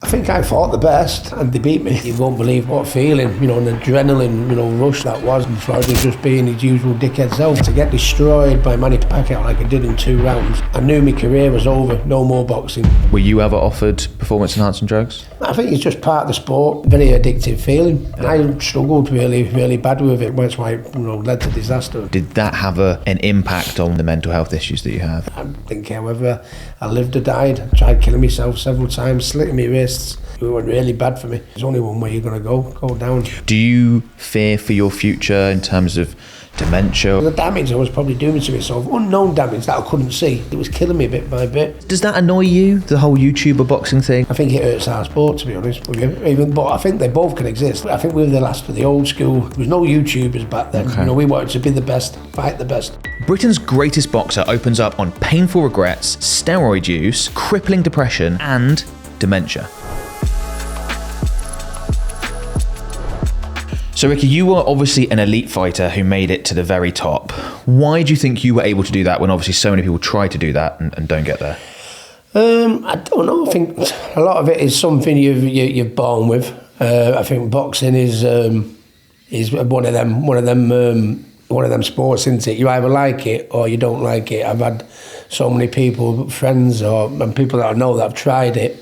I think I fought the best and they beat me. You won't believe what feeling, an adrenaline, rush that was. And Floyd was just being his usual dickhead self. To get destroyed by Manny Pacquiao like I did in 2 rounds, I knew my career was over, no more boxing. Were you ever offered performance-enhancing drugs? I think it's just part of the sport, very addictive feeling. And I struggled really, really bad with it. That's why it led to disaster. Did that have an impact on the mental health issues that you have? I didn't care whether I lived or died. I tried killing myself several times, slitting my wrists. It went really bad for me. There's only one way you're going to go down. Do you fear for your future in terms of dementia? The damage I was probably doing to myself, unknown damage that I couldn't see, it was killing me bit by bit. Does that annoy you, the whole YouTuber boxing thing? I think it hurts our sport, to be honest with you. But I think they both can exist. I think we were the last of the old school. There was no YouTubers back then. Okay. We wanted to be the best, fight the best. Britain's greatest boxer opens up on painful regrets, steroid use, crippling depression and dementia. So Ricky, you were obviously an elite fighter who made it to the very top. Why do you think you were able to do that when obviously so many people try to do that and don't get there? I don't know. I think a lot of it is something you're born with. I think boxing is one of them sports, isn't it? You either like it or you don't like it. I've had so many people, friends and people that I know that have tried it.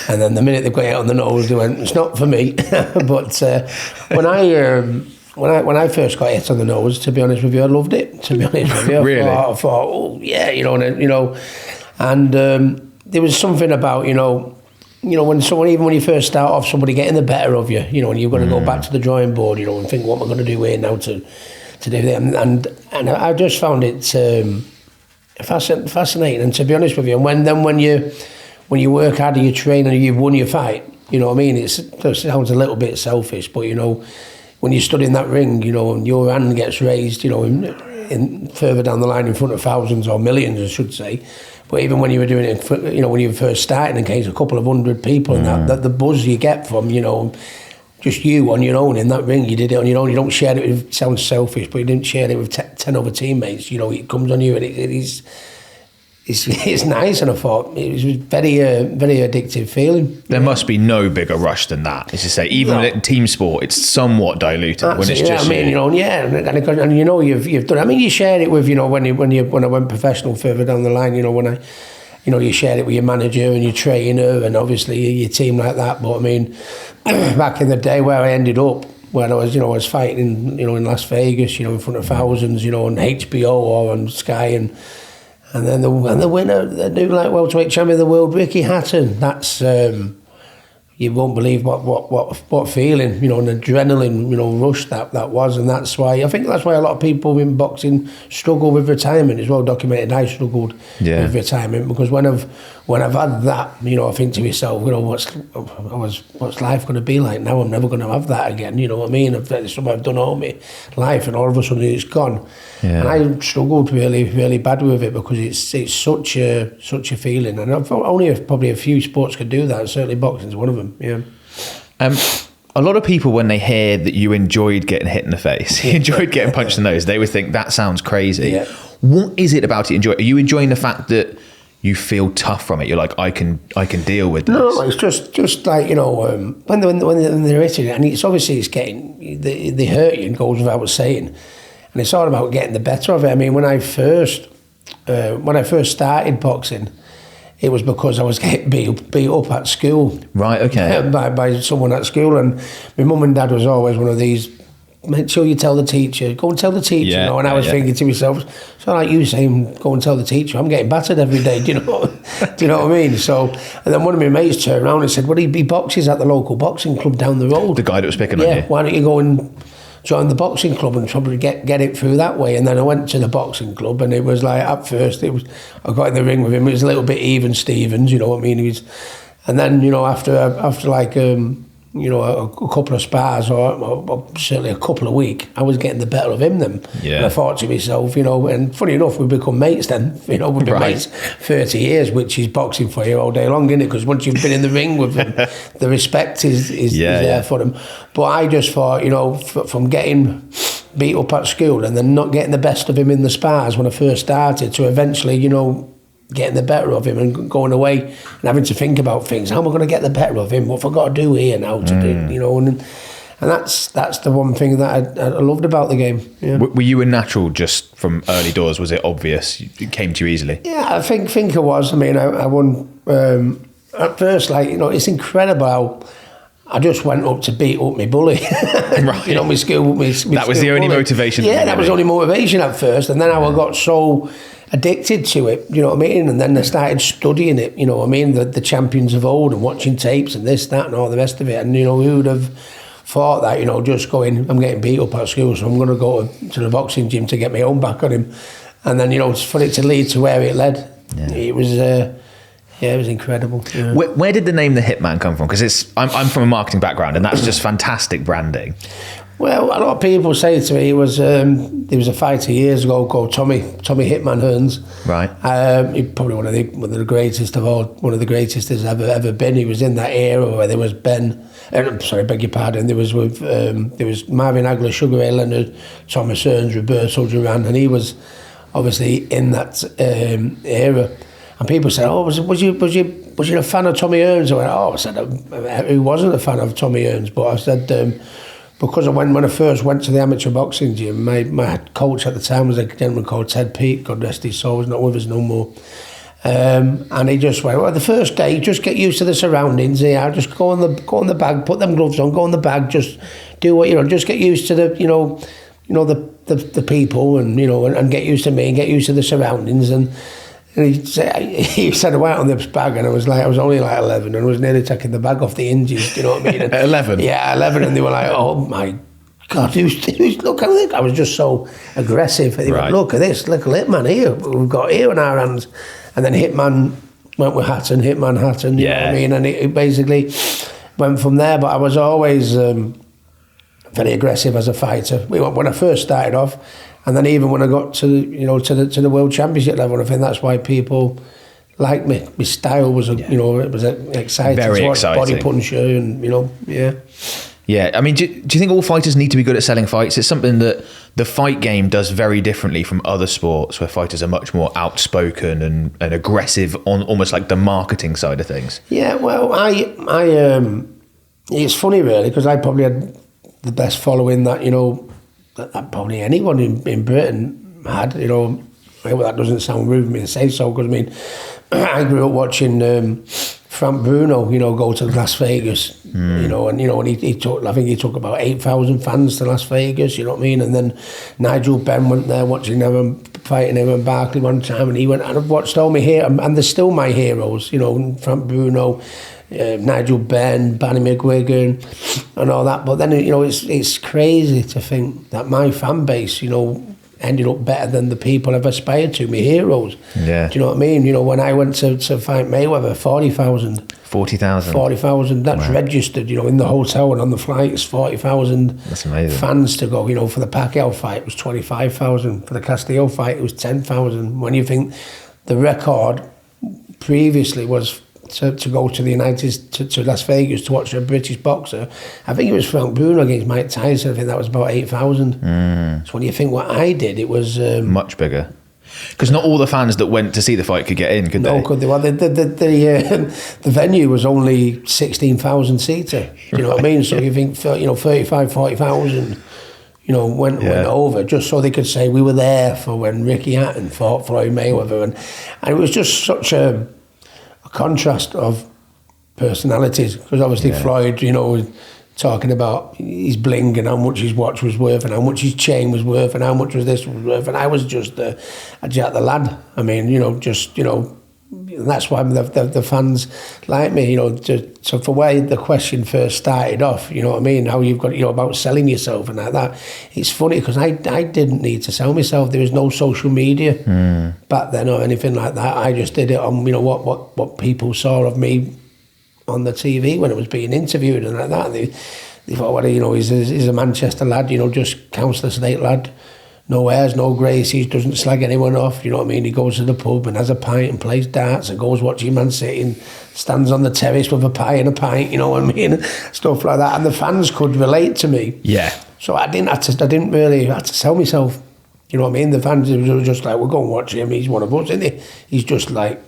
And then the minute they've got it on the nose, they went, "It's not for me." But when I first got hit on the nose, to be honest with you, I loved it. To be honest with you, Really? I thought, oh yeah, and there was something about when someone, even when you first start off, somebody getting the better of you, and you've got to go back to the drawing board, and think, what am I going to do here now to do that? And I just found it fascinating. And to be honest with you, when you work hard and you train and you've won your fight, it sounds a little bit selfish, but when you stood in that ring, and your hand gets raised, in further down the line in front of thousands or millions, I should say. But even when you were doing it, when you were first starting, in case a couple of 100 people, and that the buzz you get from, just you on your own in that ring, you did it on your own. You don't share it with, sounds selfish, but you didn't share it with 10 other teammates. It comes on you, and it's nice, and I thought it was a very addictive feling. There must be no bigger rush than that. As you say, even in team sport, it's somewhat diluted when it's just and you've done. I mean, you share it with when I went professional further down the line. When you share it with your manager and your trainer and obviously your team like that. But I mean, back in the day where I ended up, when I was fighting, in Las Vegas, in front of thousands, on HBO or on Sky and then the winner, the new welterweight champion of the world, Ricky Hatton. That's you won't believe what feeling, an adrenaline, rush that was, and I think that's why a lot of people in boxing struggle with retirement. It's well documented. I struggled with retirement because when I've had that, I think to myself, what's life going to be like now? I'm never going to have that again. You know what I mean? I've done all my life, and all of a sudden it's gone. Yeah. And I struggled really, really bad with it because it's such a feeling, and only probably a few sports could do that. And certainly boxing's one of them. Yeah. A lot of people, when they hear that you enjoyed getting hit in the face, you enjoyed getting punched in the nose, they would think that sounds crazy. Yeah. What is it about it you enjoy? Are you enjoying the fact that you feel tough from it? You're like, I can deal with this. No, it's just like when they're hitting it, and it's getting they hurt you, and goes without saying, and it's all about getting the better of it. I mean, when I first started boxing, it was because I was getting beat up at school. Right, okay. by someone at school, and my mum and dad was always one of these, make sure you tell the teacher, go and tell the teacher, and I was thinking to myself, so like you saying, go and tell the teacher, I'm getting battered every day, do you know what I mean? So, and then one of my mates turned around and said, well, he boxes at the local boxing club down the road. The guy that was picking on you? Why don't you go and join the boxing club and probably get it through that way? And then I went to the boxing club, and it was like, at first, I got in the ring with him, it was a little bit even Stevens, you know what I mean? And then, after like, a couple of spars or certainly a couple of weeks, I was getting the better of him then. Yeah. And I thought to myself, and funny enough, we've become mates then. We've been mates 30 years, which is boxing for you all day long, isn't it? Because once you've been in the ring with them, the respect is there for them. But I just thought, from getting beat up at school and then not getting the best of him in the spars when I first started to eventually, getting the better of him and going away and having to think about things. How am I going to get the better of him? What have I got to do here now to do, you know? And that's the one thing that I loved about the game. Yeah. Were you a natural just from early doors? Was it obvious? It came to you easily? Yeah, I think I was. I mean, I won at first. Like, you know, it's incredible how I just went up to beat up my bully. Right. You know, my school. That was the only motivation. Yeah, that was the only motivation at first, and then I got so addicted to it, you know what I mean? And then I started studying it, you know what I mean? The champions of old and watching tapes and this, that, and all the rest of it. And, you know, who would have thought that, you know, just going, I'm getting beat up at school, so I'm going to go to the boxing gym to get my own back on him. And then, you know, for it to lead to where it led, it was... it was incredible. Yeah. Where did the name The Hitman come from? Because I'm from a marketing background, and that's just fantastic branding. Well, a lot of people say to me, there was a fighter years ago called Tommy Hitman Hearns. Right. He's probably one of the greatest of all, one of the greatest there's ever been. He was in that era where there was beg your pardon, there was Marvin Hagler, Sugar Ray Leonard, Thomas Hearns, Roberto Duran, and he was obviously in that era. And people said, "Oh, was you a fan of Tommy Hearns?" I said, "Who wasn't a fan of Tommy Hearns?" But I said, because when I first went to the amateur boxing gym, my coach at the time was a gentleman called Ted Peake, God rest his soul, he's not with us no more. And he just went, well, the first day, just get used to the surroundings here, just go on the bag, put them gloves on, go on the bag, just do what, you know, just get used to the people and, you know, and get used to me and get used to the surroundings. And he said, I went on this bag, and I was only like 11, and I was nearly taking the bag off the hinges, you know what I mean? And, 11? Yeah, 11, and they were like, oh my God, who's look at this. I was just so aggressive. They went, look at this, look at Hitman here, we've got here in our hands. And then Hitman went with Hitman Hatton, you know what I mean? And it basically went from there, but I was always very aggressive as a fighter. When I first started off, and then even when I got to the World Championship level, I think that's why people liked me. My style was, it was exciting. Very exciting. Body puncher and, Yeah, I mean, do you think all fighters need to be good at selling fights? It's something that the fight game does very differently from other sports, where fighters are much more outspoken and aggressive on almost like the marketing side of things. Yeah, well, it's funny really, because I probably had the best following that, that probably anyone in Britain had, Well, that doesn't sound rude of me to say so, because I mean, I grew up watching Frank Bruno, go to Las Vegas, and he took, I think he took about 8,000 fans to Las Vegas, you know what I mean? And then Nigel Benn went there watching him fighting Evan Barkley one time, and he went, and I've watched all my heroes, and they're still my heroes, Frank Bruno, Nigel Benn, Barney McGuigan, and all that. But then, it's crazy to think that my fan base, ended up better than the people I've aspired to, my heroes. Yeah. Do you know what I mean? When I went to fight Mayweather, 40,000. 40,000. 40,000. That's registered, in the hotel and on the flights, 40,000. That's amazing. Fans to go. For the Pacquiao fight, it was 25,000. For the Castillo fight, it was 10,000. When you think the record previously was to go to to Las Vegas to watch a British boxer, I think it was Frank Bruno against Mike Tyson. I think that was about 8,000. So when you think what I did, it was much bigger. Because not all the fans that went to see the fight could get in, could they? No, could they? Well, the venue was only 16,000 seater. Do you know what I mean? So you think 35, 40,000. Went over just so they could say we were there for when Ricky Hatton fought Floyd Mayweather, and it was just such a contrast of personalities, because obviously Floyd, was talking about his bling and how much his watch was worth and how much his chain was worth and how much was this was worth, and I was just a Jack the lad. I mean, that's why the fans like me, so for where the question first started off, you know what I mean, how you've got, about selling yourself and like that, it's funny because I didn't need to sell myself. There was no social media back then or anything like that. I just did it on, what people saw of me on the TV when it was being interviewed and like that. They thought, well, he's a Manchester lad, just council estate lad. No airs, no graces, doesn't slag anyone off, you know what I mean? He goes to the pub and has a pint and plays darts and goes watching Man City and stands on the terrace with a pie and a pint, you know what I mean? Stuff like that. And the fans could relate to me. Yeah. So I didn't really have to sell myself. You know what I mean? The fans were just like, we'll go and watch him. He's one of us, isn't he? He's just like...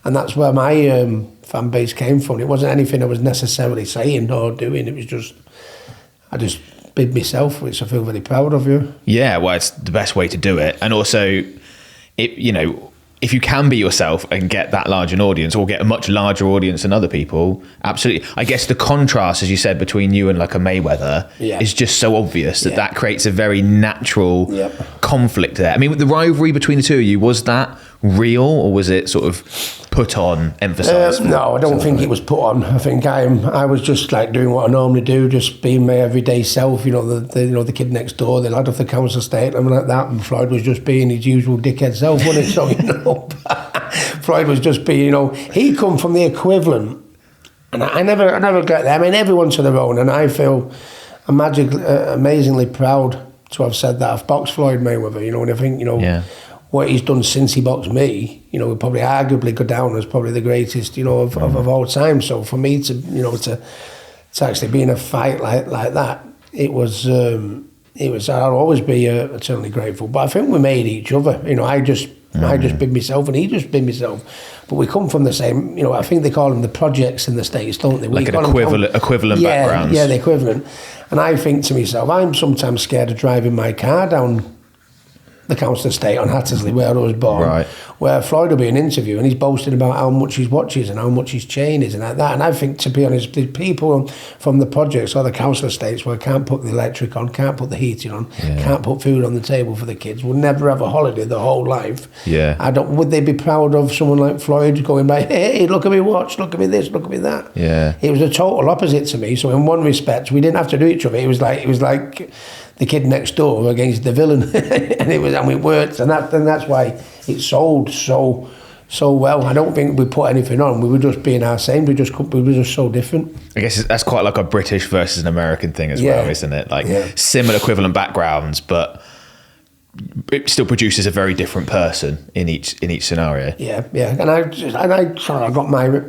And that's where my fan base came from. It wasn't anything I was necessarily saying or doing. It was just... I just bid myself, which I feel very proud of you. Yeah, well, it's the best way to do it. And also, if you can be yourself and get that large an audience, or get a much larger audience than other people, absolutely. I guess the contrast, as you said, between you and like a Mayweather is just so obvious that creates a very natural conflict there. I mean, the rivalry between the two of you, was that real, or was it sort of put on, emphasised? No, I don't think it was put on. I think I was just like doing what I normally do, just being my everyday self. The kid next door, the lad off the council estate, and like that. And Floyd was just being his usual dickhead self, wasn't it? So Floyd was just being, he come from the equivalent, and I never get there. I mean, everyone to their own, and I feel amazingly proud to have said that. I've boxed Floyd Mayweather, and I think what he's done since he boxed me, would probably arguably go down as probably the greatest, of all time. So for me to actually be in a fight like that, it was I'll always be eternally grateful. But I think we made each other. I just bid myself and he just bid himself. But we come from the same, I think they call them the projects in the States, don't they? Like an equivalent backgrounds. Yeah, the equivalent. And I think to myself, I'm sometimes scared of driving my car down the council estate on Hattersley, where I was born, where Floyd will be in an interview and he's boasting about how much his watches and how much his chain is and like that. And I think, to be honest, the people from the projects or the council estates where can't put the electric on, can't put the heating on, can't put food on the table for the kids, will never have a holiday their whole life. Would they be proud of someone like Floyd going by, hey, look at me watch, look at me this, look at me that? It was a total opposite to me. So in one respect, we didn't have to do each other. It was like the kid next door against the villain, and it worked, and that's why it sold so well. I don't think we put anything on. We were just being our same. We were just so different. I guess that's quite like a British versus an American thing as well, isn't it? Like similar equivalent backgrounds, but it still produces a very different person in each scenario. Yeah. And I got my,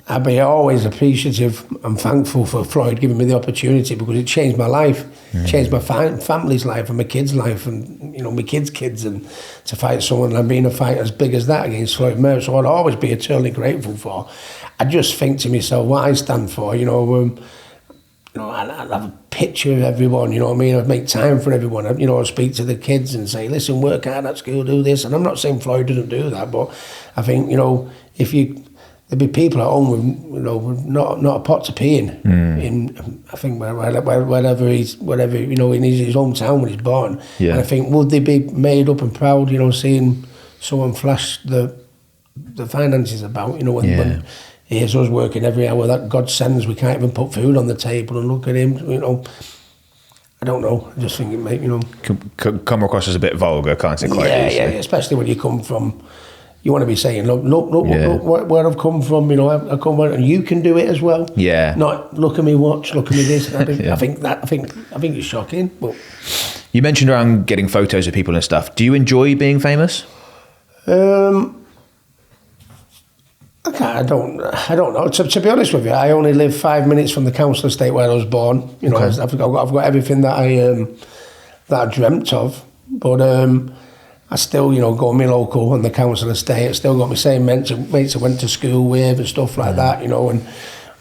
I'd be always appreciative and thankful for Floyd giving me the opportunity, because it changed my life, changed my family's life and my kids' life, and my kids, and to fight someone and being a fight as big as that against Floyd Mayweather. So I'd always be eternally grateful for. I just think to myself, what I stand for, I'd have a picture of everyone, I'd make time for everyone. I'd speak to the kids and say, listen, work hard at school, do this. And I'm not saying Floyd doesn't do that, but I think, there'd be people at home with, not a pot to pee in. I think wherever he's, in his hometown when he's born. And I think, would they be made up and proud, seeing someone flash the finances about, when here's us working every hour that God sends, we can't even put food on the table, and look at him, I don't know. I just think it may, come across as a bit vulgar, can't it? Quite easily. Especially when you come from. You want to be saying, look where I've come from. I come from, and you can do it as well. Yeah. Not look at me watch, look at me this. I think it's shocking. But you mentioned around getting photos of people and stuff. Do you enjoy being famous? I don't know. To be honest with you, I only live 5 minutes from the council estate where I was born. I've got everything that I dreamt of, but. I still, go on my local on the council estate. I still got my same mates I went to school with and stuff like that, and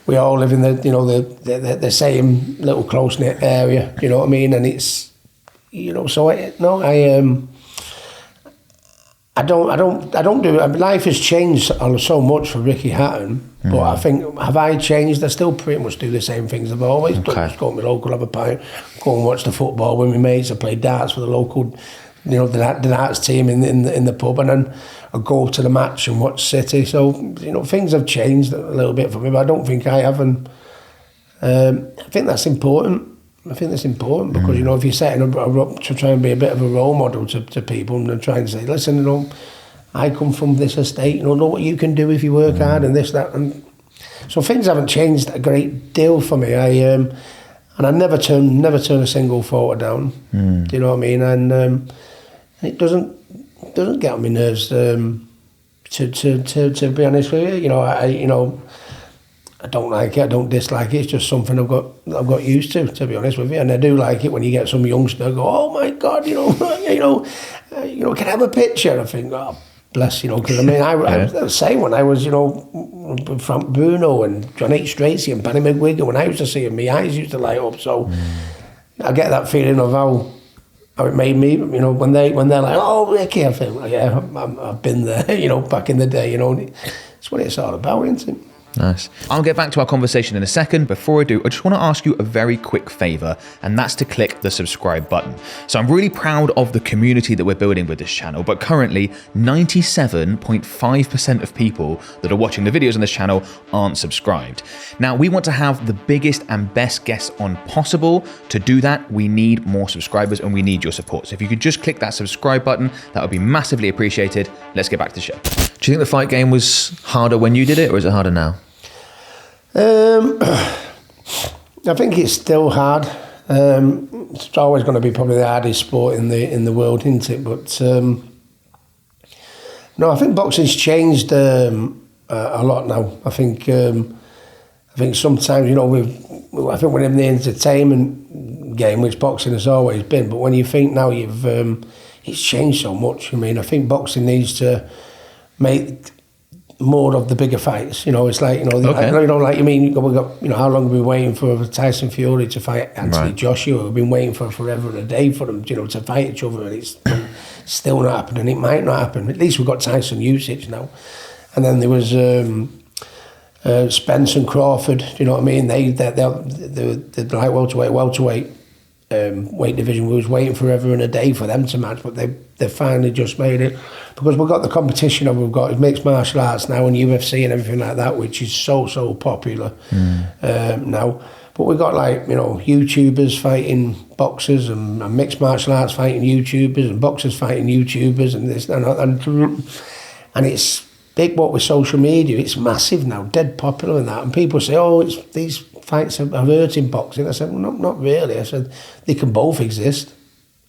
we all live in the same little close knit area. You know what I mean? And it's, so I don't do it. I mean, life has changed so much for Ricky Hatton, but I think, have I changed? I still pretty much do the same things I've always done. Just go to my local, have a pint, go and watch the football with my mates. I play darts for the local. The darts team in the pub, and then I go to the match and watch City. So things have changed a little bit for me, but I don't think I haven't. I think that's important. Because if you're setting up to try and be a bit of a role model to people and try and say, listen, I come from this estate, know what you can do if you work hard and this, that, and so things haven't changed a great deal for me. And I never turn a single photo down. Do you know what I mean? And it doesn't get on my nerves. To be honest with you, I don't like it. I don't dislike it. It's just something I've got used to be honest with you. And I do like it when you get some youngster go, oh my God, can I have a picture? I think, oh, bless, because I mean, I was saying when I was, with Frank Bruno and John H. Stracey and Paddy McGuigan, when I used to see him, my eyes used to light up. So I get that feeling of how it made me, when they're like, oh, Ricky, I think, yeah, I've been there, back in the day, it's what it's all about, isn't it? Nice. I'll get back to our conversation in a second. Before I do, I just want to ask you a very quick favour, and that's to click the subscribe button. So I'm really proud of the community that we're building with this channel, but currently 97.5% of people that are watching the videos on this channel aren't subscribed. Now, we want to have the biggest and best guests on possible. To do that, we need more subscribers and we need your support. So if you could just click that subscribe button, that would be massively appreciated. Let's get back to the show. Do you think the fight game was harder when you did it, or is it harder now? I think it's still hard. It's always going to be probably the hardest sport in the world, isn't it? But no, I think boxing's changed a lot now. I think sometimes I think we're in the entertainment game, which boxing has always been. But when you think now it's changed so much. I mean, I think boxing needs to make more of the bigger fights. It's like, we got, how long have we been waiting for Tyson Fury to fight Anthony Joshua? We've been waiting for forever and a day for them, to fight each other, and it's still not happening. It might not happen. At least we've got Tyson usage now. And then there was Spence and Crawford, you know what I mean? They're like welterweight weight division. We was waiting forever and a day for them to match, but they finally just made it, because we've got the competition and we've got mixed martial arts now and UFC and everything like that, which is so popular now. But we've got YouTubers fighting boxers and mixed martial arts fighting YouTubers and boxers fighting YouTubers and this and it's big. What with social media, it's massive now, dead popular and that. And people say, oh, these fights are hurting boxing. I said, well, not really. I said, they can both exist.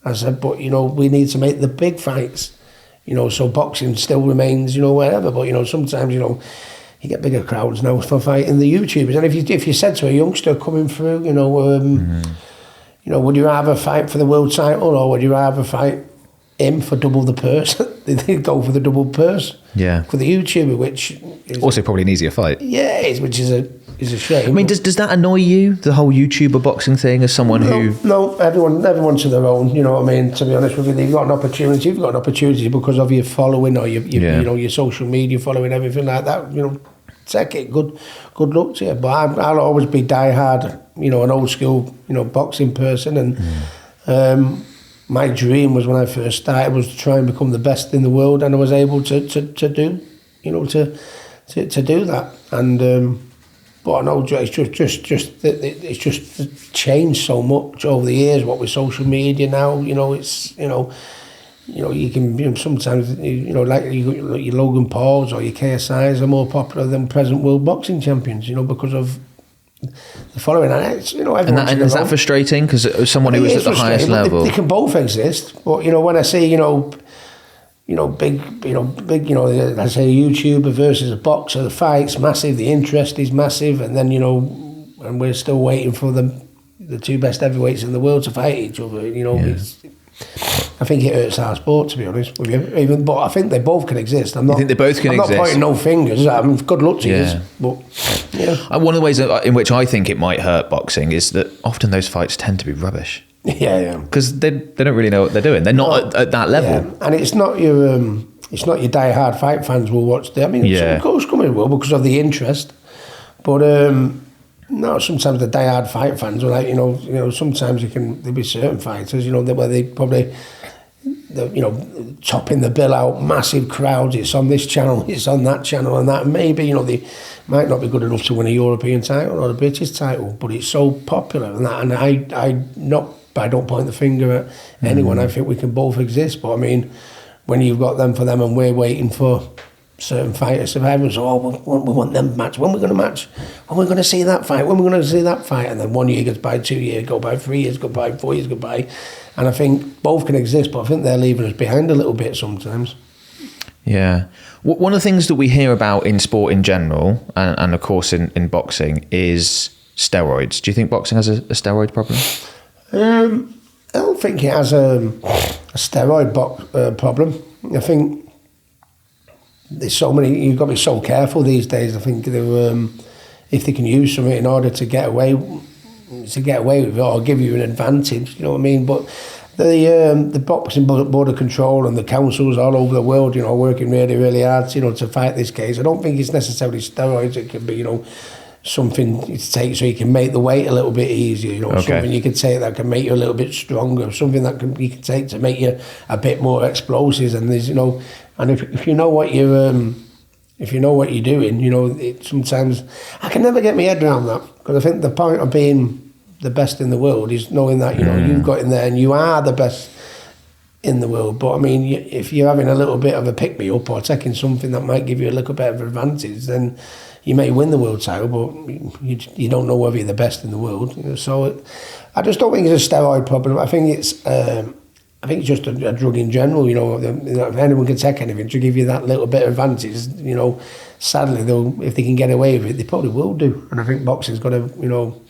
I said, but, we need to make the big fights, so boxing still remains, wherever. But, sometimes, you get bigger crowds now for fighting the YouTubers. And if you said to a youngster coming through, would you rather fight for the world title or would you rather fight him for double the purse? They go for the double purse. Yeah. For the YouTuber, which is also probably an easier fight. Yeah, which is a shame. I mean, does that annoy you, the whole YouTuber boxing thing, as someone who? No, everyone to their own. You know what I mean? To be honest with you, you've got an opportunity. You've got an opportunity because of your following or your social media following, everything like that. Take it. Good luck to you. But I'll always be diehard. an old school boxing person, and my dream was when I first started was to try and become the best in the world, and I was able to do that. And but I know it's just changed so much over the years. What with social media now, it's you can sometimes like your Logan Pauls or your KSIs are more popular than present world boxing champions, because of the following. And it's, and is that frustrating? Because someone who is at the highest level, they can both exist. But when I see big, let's say a YouTuber versus a boxer, the fight's massive, the interest is massive, and then and we're still waiting for the two best heavyweights in the world to fight each other. I think it hurts our sport, to be honest with you. But I think they both can exist. I think they both can exist? I'm not pointing no fingers. Good luck to you. But one of the ways in which I think it might hurt boxing is that often those fights tend to be rubbish. Yeah. Because they don't really know what they're doing. They're not at that level. Yeah. And it's not your die-hard fight fans will watch them. Some coach coming will because of the interest. But no, sometimes the die-hard fight fans are like, sometimes there'll be certain fighters, where they probably, topping the bill out, massive crowds, it's on this channel, it's on that channel and that. And maybe, they might not be good enough to win a European title or a British title, but it's so popular and that. And I don't point the finger at anyone. I think we can both exist. But I mean, when you've got them for them and we're waiting for certain fighters, survivors, we want them match. When we're going to match? When we're going to see that fight? When we're going to see that fight? And then 1 year goes by, 2 years go by, 3 years go by, 4 years go by. And I think both can exist, but I think they're leaving us behind a little bit sometimes. Yeah. One of the things that we hear about in sport in general, and of course in boxing, is steroids. Do you think boxing has a steroid problem? I don't think it has a steroid problem. I think there's so many, you've got to be so careful these days. I think if they can use something in order to get away with it or give you an advantage, you know what I mean? But the boxing board of control and the councils all over the world, you know, working really, really hard, you know, to fight this case. I don't think it's necessarily steroids. It could be, you know, something to take so you can make the weight a little bit easier, you know, something you can take that can make you a little bit stronger, something that you can take to make you a bit more explosive. And there's, you know, and if you know what you're doing, you know, sometimes I can never get my head around that, because I think the point of being the best in the world is knowing that, you know, you've got in there and you are the best in the world. But I mean, if you're having a little bit of a pick-me-up or taking something that might give you a little bit of advantage, then you may win the world title, but you don't know whether you're the best in the world. You know, so I just don't think it's a steroid problem. I think it's just a drug in general. You know, if anyone can take anything to give you that little bit of advantage, you know, sadly, if they can get away with it, they probably will do. And I think boxing's got to, you know,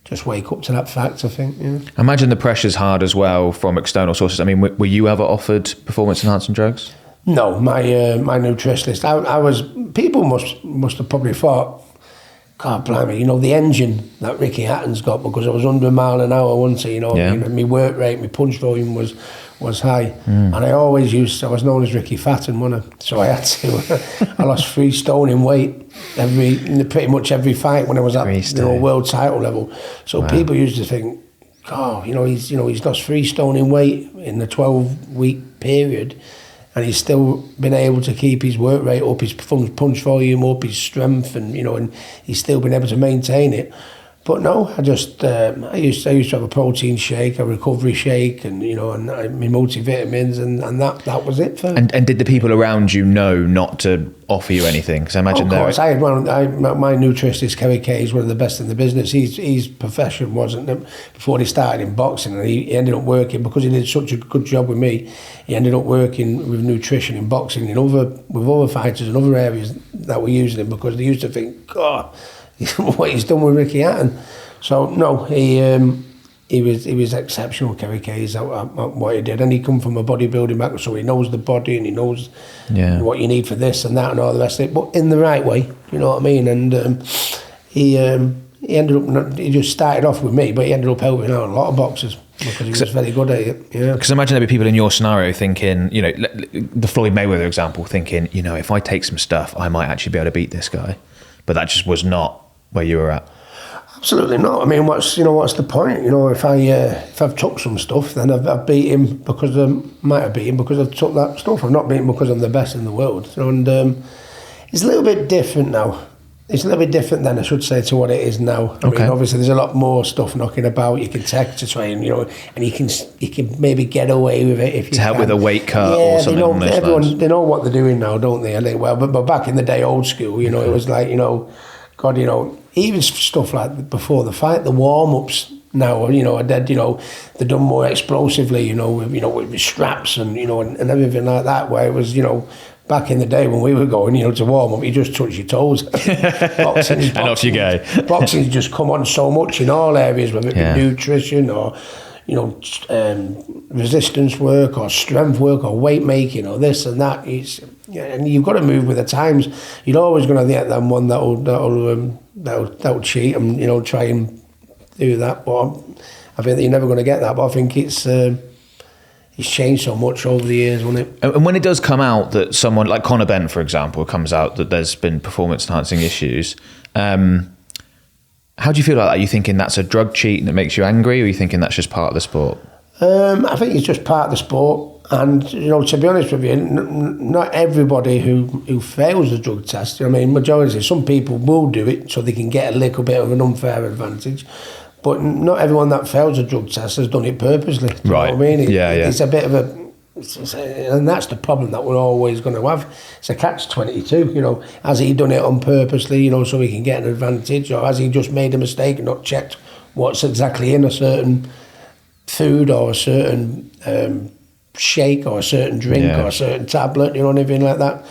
just wake up to that fact, I think. Yeah. I imagine the pressure's hard as well from external sources. I mean, were you ever offered performance-enhancing drugs? No, my nutritionist. I was. People must have probably thought, God blimey, you know, the engine that Ricky Hatton's got, because I was under a mile an hour once, you know, my work rate, my punch volume was high, and I was known as Ricky Fatten, wasn't I? So I had to. I lost 3 stone in weight pretty much every fight when I was at world title level. So people used to think, oh, he's lost 3 stone in weight in a 12-week period, and he's still been able to keep his work rate up, his punch volume up, his strength, and and he's still been able to maintain it. But no, I used to have a protein shake, a recovery shake, and and my multivitamins, and that was it for. And did the people around you know not to offer you anything? Because I imagine of course, my nutritionist Kerry Kay is one of the best in the business. His profession wasn't before he started in boxing, and he ended up working, because he did such a good job with me. He ended up working with nutrition in boxing with other fighters in other areas that were using him, because they used to think, God, what he's done with Ricky Hatton. So no, he was exceptional, Kerry Kay, at what he did, and he come from a bodybuilding background, so he knows the body and he knows what you need for this and that and all the rest of it, but in the right way, you know what I mean. And he ended up, he just started off with me, but he ended up helping out a lot of boxers, because he was very good at it. Yeah. Because imagine there'd be people in your scenario thinking, the Floyd Mayweather example, thinking, if I take some stuff, I might actually be able to beat this guy, but that just was not where you were at. Absolutely not. I mean, what's the point? If I've took some stuff, then I've beat him because might have beat him because I've took that stuff. I've not beaten him because I'm the best in the world. And it's a little bit different now. It's a little bit different then, I should say, to what it is now. I mean, obviously there's a lot more stuff knocking about. You can take to train, and you can maybe get away with it if you to help with a weight cut or something. They know what they're doing now, don't they? And but back in the day, old school, it was like, God, even stuff like before the fight, the warm-ups now, they're done more explosively, with straps and everything like that, where it was, back in the day when we were going, to warm up, you just touch your toes. Boxing, and off you go. Boxing's just come on so much in all areas, whether it be nutrition or, resistance work or strength work or weight making or this and that. And you've got to move with the times. You're always going to get that one that'll cheat and try and do that. But I think that you're never going to get that. But I think it's changed so much over the years, hasn't it? And when it does come out that someone like Conor Benn, for example, comes out that there's been performance enhancing issues, how do you feel about that? Are you thinking that's a drug cheat and it makes you angry, or are you thinking that's just part of the sport? I think it's just part of the sport. And, to be honest with you, not everybody who fails the drug test, majority, some people will do it so they can get a little bit of an unfair advantage. But not everyone that fails a drug test has done it purposely. Do you know what I mean? It's a bit of and that's the problem that we're always going to have. It's a catch-22, Has he done it on purposely, so he can get an advantage, or has he just made a mistake and not checked what's exactly in a certain food or a certain shake or a certain drink or a certain tablet, you know, anything like that.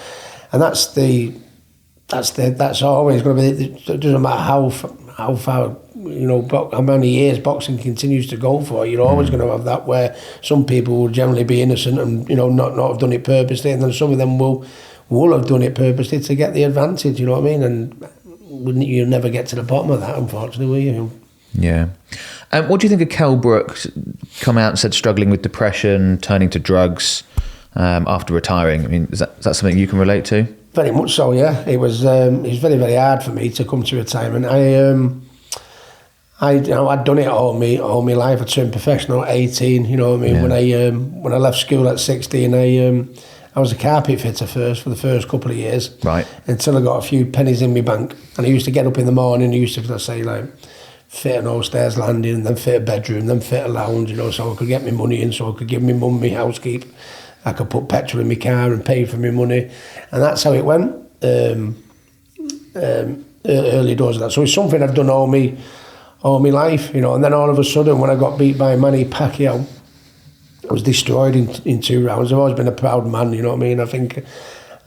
And that's always going to be. It doesn't matter how far, you know, how many years boxing continues to go for. You're always going to have that where some people will generally be innocent and, you know, not have done it purposely, and then some of them will have done it purposely to get the advantage. You know what I mean? And you'll never get to the bottom of that, unfortunately, will you? Yeah. What do you think of Kell Brook come out and said struggling with depression, turning to drugs after retiring? I mean, is that something you can relate to? Very much so, yeah. It was very, very hard for me to come to retirement. I'd done it all my life. I turned professional at 18. You know what I mean? Yeah. When I left school at 16, I was a carpet fitter first for the first couple of years. Right. Until I got a few pennies in my bank, and I used to get up in the morning. I used to, let's say, like, fit an upstairs landing, and then fit a bedroom, then fit a lounge. You know, so I could get my money in, so I could give my mum my housekeep. I could put petrol in my car and pay for my money, and that's how it went. Early doors of that. So it's something I've done all my life, you know. And then all of a sudden, when I got beat by Manny Pacquiao, I was destroyed in 2 rounds. I've always been a proud man, you know what I mean. I think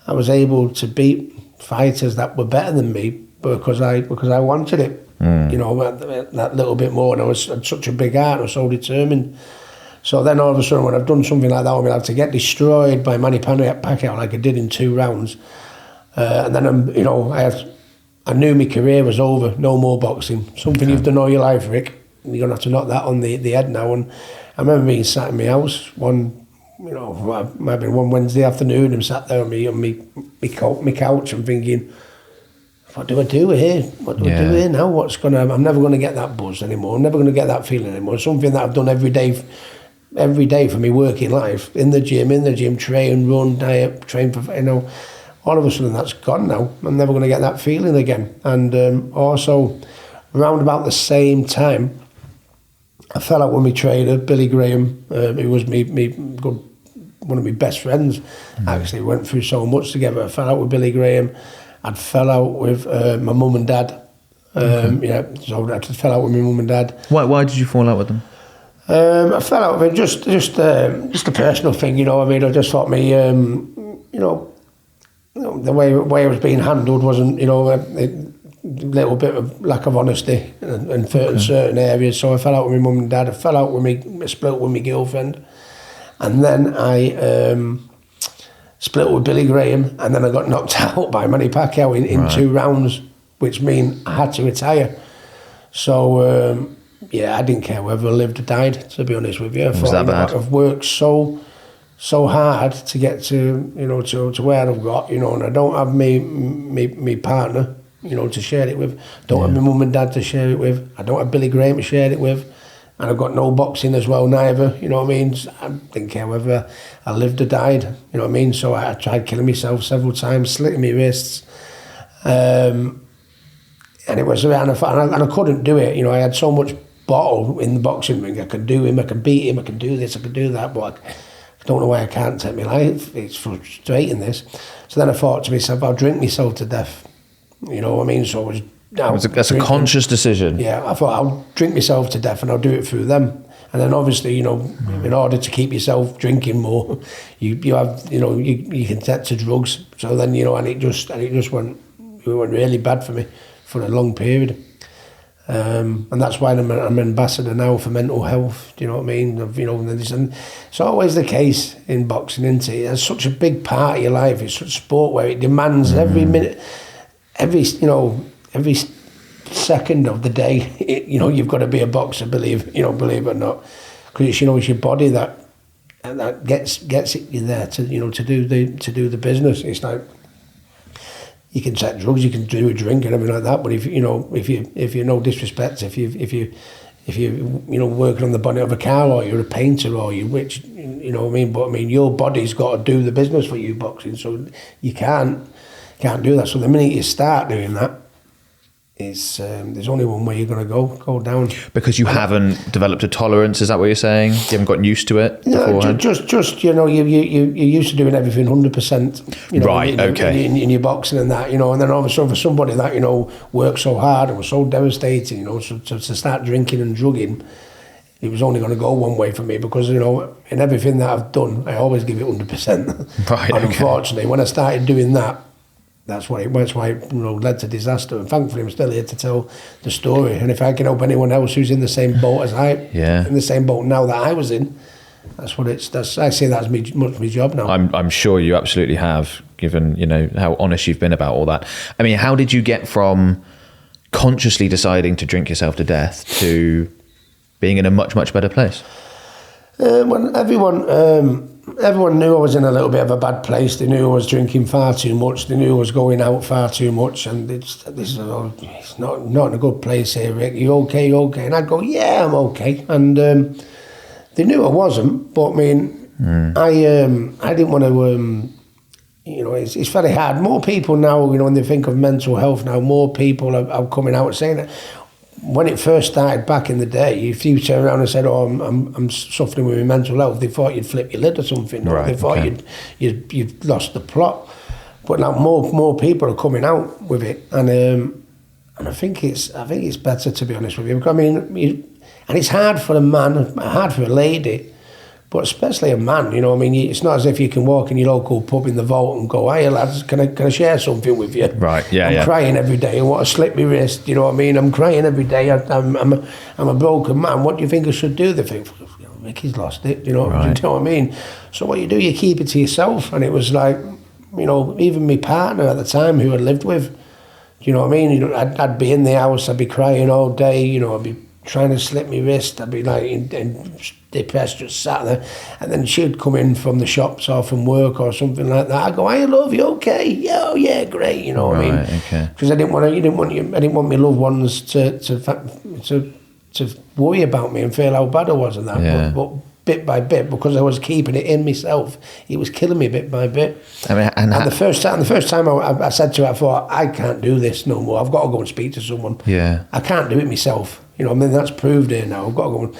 I was able to beat fighters that were better than me because I wanted it, you know, that little bit more. And I had such a big heart. I was so determined. So then all of a sudden, when I've done something like that, I mean, I had to get destroyed by Manny Pacquiao like I did in 2 rounds. And then, you know, I knew my career was over, no more boxing. Something you've done all your life, Rick. You're going to have to knock that on the head now. And I remember being sat in my house one Wednesday afternoon and sat there on my couch and thinking, what do I do here? What do I do here now? I'm never going to get that buzz anymore. I'm never going to get that feeling anymore. Something that I've done every day for my working life, in the gym, train, run, diet, train for, you know, all of a sudden that's gone now. I'm never going to get that feeling again. And also, around about the same time, I fell out with my trainer, Billy Graham, who was one of my best friends. Actually, we went through so much together. I fell out with Billy Graham. I'd fell out with my mum and dad. Yeah, so I fell out with my mum and dad. Why did you fall out with them? I fell out with it just a personal thing, you know. I mean, I just thought the way I was being handled wasn't, you know, a little bit of lack of honesty in certain areas. So I fell out with my mum and dad. I fell out with I split with my girlfriend, and then I split with Billy Graham, and then I got knocked out by Manny Pacquiao in 2 rounds, which meant I had to retire. So I didn't care whether I lived or died, to be honest with you. Was that bad? I've worked so hard to get to, you know, to where I've got, you know, and I don't have me partner, you know, to share it with. Don't have my mum and dad to share it with. I don't have Billy Graham to share it with. And I've got no boxing as well, neither, you know what I mean? I didn't care whether I lived or died, you know what I mean? So I tried killing myself several times, slitting my wrists. And it was, and I couldn't do it, you know. I had so much bottle in the boxing ring. I could do him, I could beat him, I could do this, I could do that, but I don't know why I can't take my life. It's frustrating, this. So then I thought to myself, I'll drink myself to death, you know what I mean? So I was... That's a conscious decision. Yeah, I thought I'll drink myself to death and I'll do it through them. And then obviously, you know, in order to keep yourself drinking more, you have, you know, you can take to drugs. So then, you know, and it just went really bad for me for a long period. And that's why I'm an ambassador now for mental health. Do you know what I mean? You know, and it's always the case in boxing, isn't it? It's such a big part of your life. It's such a sport where it demands every minute, every second of the day. You know, you've got to be a boxer, believe it or not, because it's, you know, it's your body that gets you there to, you know, to do the business. It's like, you can take drugs, you can do a drink and everything like that, but if you no disrespect, if you working on the bonnet of a car, or you're a painter, or you know what I mean, but I mean, your body's got to do the business for you, boxing, so you can't do that. So the minute you start doing that, there's only one way you're going to go down. Because you haven't developed a tolerance, is that what you're saying? You haven't gotten used to it beforehand? Just you know, you're used to doing everything 100%. You know, right, okay. In your boxing and that, you know, and then all of a sudden for somebody that, you know, worked so hard and was so devastating, you know, to start drinking and drugging, it was only going to go one way for me, because, you know, in everything that I've done, I always give it 100%. Right, and okay. unfortunately, when I started doing that, that's why it led to disaster. And thankfully, I'm still here to tell the story. And if I can help anyone else who's in the same boat as in the same boat now that I was in, I see that as my job now. I'm sure you absolutely have, given, you know, how honest you've been about all that. I mean, how did you get from consciously deciding to drink yourself to death to being in a much, much better place? When everyone knew I was in a little bit of a bad place. They knew I was drinking far too much. They knew I was going out far too much. And it's not in a good place here, Rick. You okay? You okay? And I'd go, yeah, I'm okay. And they knew I wasn't. But I mean, I didn't want to. You know, it's very hard. More people now, you know, when they think of mental health now, more people are coming out saying that. When it first started back in the day, if you turn around and said, "Oh, I'm suffering with mental health," they thought you'd flip your lid or something. Right, they thought you'd lost the plot. But now more people are coming out with it, and I think it's better, to be honest with you. I mean, and it's hard for a man, hard for a lady. But especially a man, you know, I mean, it's not as if you can walk in your local pub in the Vault and go, "Hey lads, can I share something with you?" Right, yeah, I'm crying every day. I want to slip my wrist, you know what I mean? I'm crying every day. I'm a broken man. What do you think I should do? They think, you know, Ricky's lost it, you know, right. You know what I mean? So what you do, you keep it to yourself. And it was like, you know, even my partner at the time, who I lived with, you know what I mean? You know, I'd be in the house, I'd be crying all day, you know, I'd be trying to slip my wrist, I'd be like in depressed, just sat there, and then she'd come in from the shops or from work or something like that. I'd go, "Hey, love, you okay?" "Yeah, oh yeah, great," you know what I mean? Okay. Because I didn't want my loved ones to worry about me and feel how bad I was and that. Yeah. But bit by bit, because I was keeping it in myself, it was killing me bit by bit. I mean, and the first time I said to her, I thought, I can't do this no more. I've got to go and speak to someone. Yeah. I can't do it myself. You know, I mean, that's proved here now. I've got to go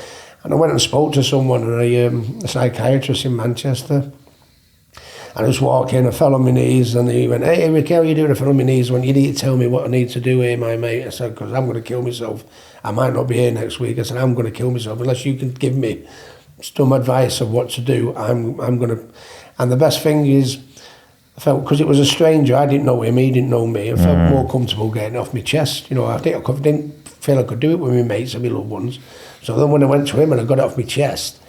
and I went and spoke to someone, a psychiatrist in Manchester. And I just walked in, I fell on my knees, and he went, "Hey, Rick, how are you doing?" I fell on my knees. When "You need to tell me what I need to do here, my mate." I said, "Because I'm going to kill myself. I might not be here next week." I said, "I'm going to kill myself unless you can give me some advice of what to do. I'm going to." And the best thing is, I felt, because it was a stranger, I didn't know him, he didn't know me. I felt more comfortable getting it off my chest. You know, I didn't feel I could do it with my mates and my loved ones. So then when I went to him and I got it off my chest,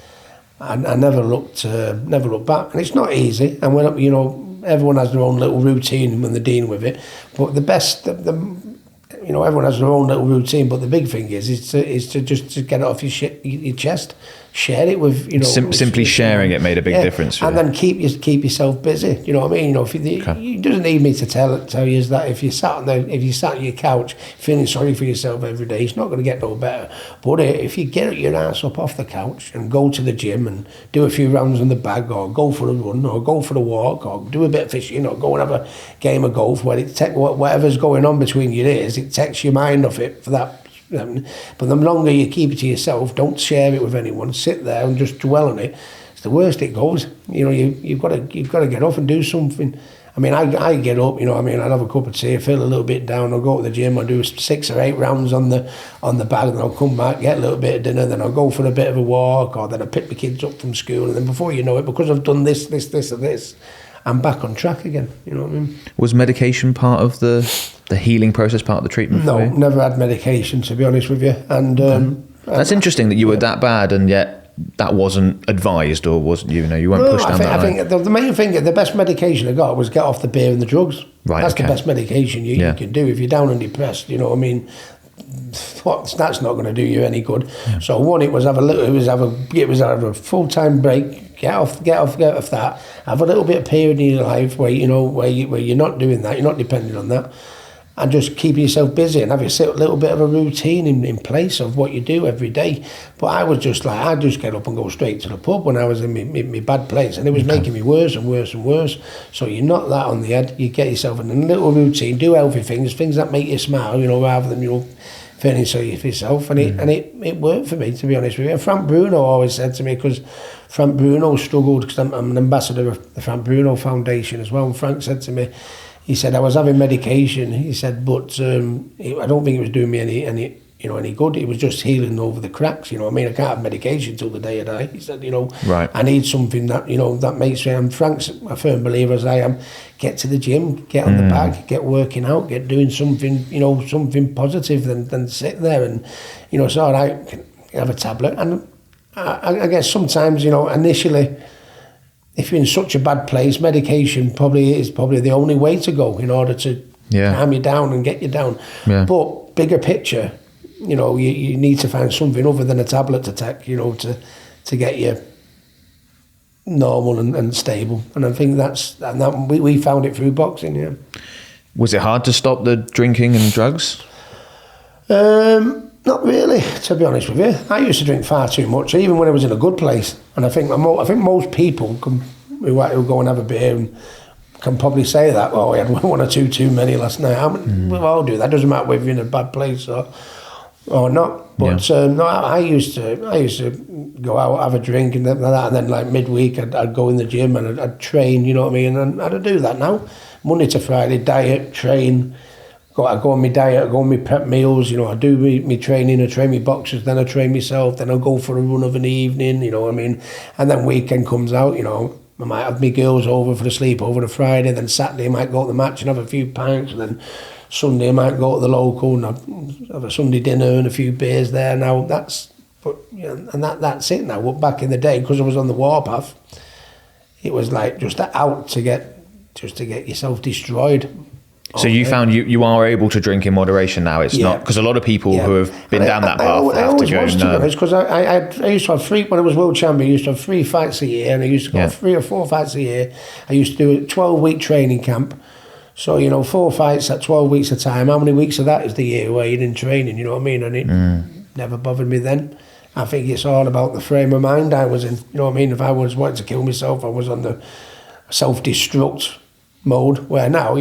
I never looked back. And it's not easy. And when, you know, everyone has their own little routine when they're dealing with it. But the best, you know, everyone has their own little routine. But the big thing is to just get it off your chest. Share it with, you know. Simply sharing it made a big difference. And then keep yourself busy. You know what I mean? You know, if you doesn't need me to tell you that if you sat on your couch feeling sorry for yourself every day, it's not going to get no better. But if you get your ass up off the couch and go to the gym and do a few rounds on the bag, or go for a run, or go for a walk, or do a bit of fishing, or go and have a game of golf, where whatever's going on between your ears, it takes your mind off it for that. But the longer you keep it to yourself, don't share it with anyone, sit there and just dwell on it, it's the worst it goes. You know, you've got to get off and do something. I mean, I get up, you know, I mean, I'll have a cup of tea, I feel a little bit down, I'll go to the gym, I'll do 6 or 8 rounds on the bag, and I'll come back, get a little bit of dinner, then I'll go for a bit of a walk, or then I'll pick the kids up from school, and then before you know it, because I've done this and this, I'm back on track again, you know what I mean? Was medication part of the healing process, part of the treatment? No, never had medication, to be honest with you. And that's interesting that you were that bad, and yet that wasn't advised, or wasn't, you know, you weren't pushed down that line. I think the main thing, the best medication I got was get off the beer and the drugs. Right, that's the best medication you can do if you're down and depressed. You know what I mean? That's not going to do you any good. Yeah. So one, it was have a full-time break. Get off that. Have a little bit of period in your life where you're not doing that. You're not depending on that. And just keep yourself busy and have a little bit of a routine in place of what you do every day. But I was just like, I'd just get up and go straight to the pub when I was in my bad place, and it was making me worse and worse and worse. So you knock that on the head, you get yourself in a little routine, do healthy things that make you smile, you know, rather than, you know, feeling sorry for yourself. And it worked for me, to be honest with you. And Frank Bruno always said to me, because Frank Bruno struggled, because I'm an ambassador of the Frank Bruno Foundation as well, and Frank said to me, he said, I was having medication. He said, but I don't think it was doing me any any good. It was just healing over the cracks, I mean, I can't have medication till the day I die. He said, right. I need something that, that makes me, and Frank's a firm believer as I am, get to the gym, get on the bag, get working out, get doing something, something positive than sit there and, it's all right, have a tablet. And I guess sometimes, initially, if you're in such a bad place, medication is probably the only way to go in order to calm you down and get you down. Yeah. But bigger picture, you need to find something other than a tablet to take, to get you normal and stable. And I think we found it through boxing, yeah. Was it hard to stop the drinking and drugs? Not really, to be honest with you. I used to drink far too much, even when I was in a good place. And I think most people who go and have a beer and can probably say that, well, we had one or two too many last night. We all do that. Doesn't matter whether you're in a bad place or not. But no, I used to go out, have a drink and that, and then like midweek I'd go in the gym and I'd train, you know what I mean? And I'd do that now. Monday to Friday, diet, train. I go on my diet, I go on my prep meals, I do me training, I train my boxers, then I train myself, then I'll go for a run of an evening, you know what I mean? And then weekend comes out, I might have my girls over for the sleepover on a Friday, then Saturday I might go to the match and have a few pints, and then Sunday I might go to the local and have a Sunday dinner and a few beers there. Now that's it now. But back in the day, because I was on the warpath, it was like just out to get yourself destroyed. So you found you are able to drink in moderation now. It's not because a lot of people who have been down that path have to go. Because I used to have three when I was world champion. I used to have 3 fights a year, and I used to go 3 or 4 fights a year. I used to do a 12-week training camp. So 4 fights at 12 weeks a time. How many weeks of that is the year where you're in training? You know what I mean? And it never bothered me then. I think it's all about the frame of mind I was in. You know what I mean? If I was wanting to kill myself, I was on the self-destruct mode, where now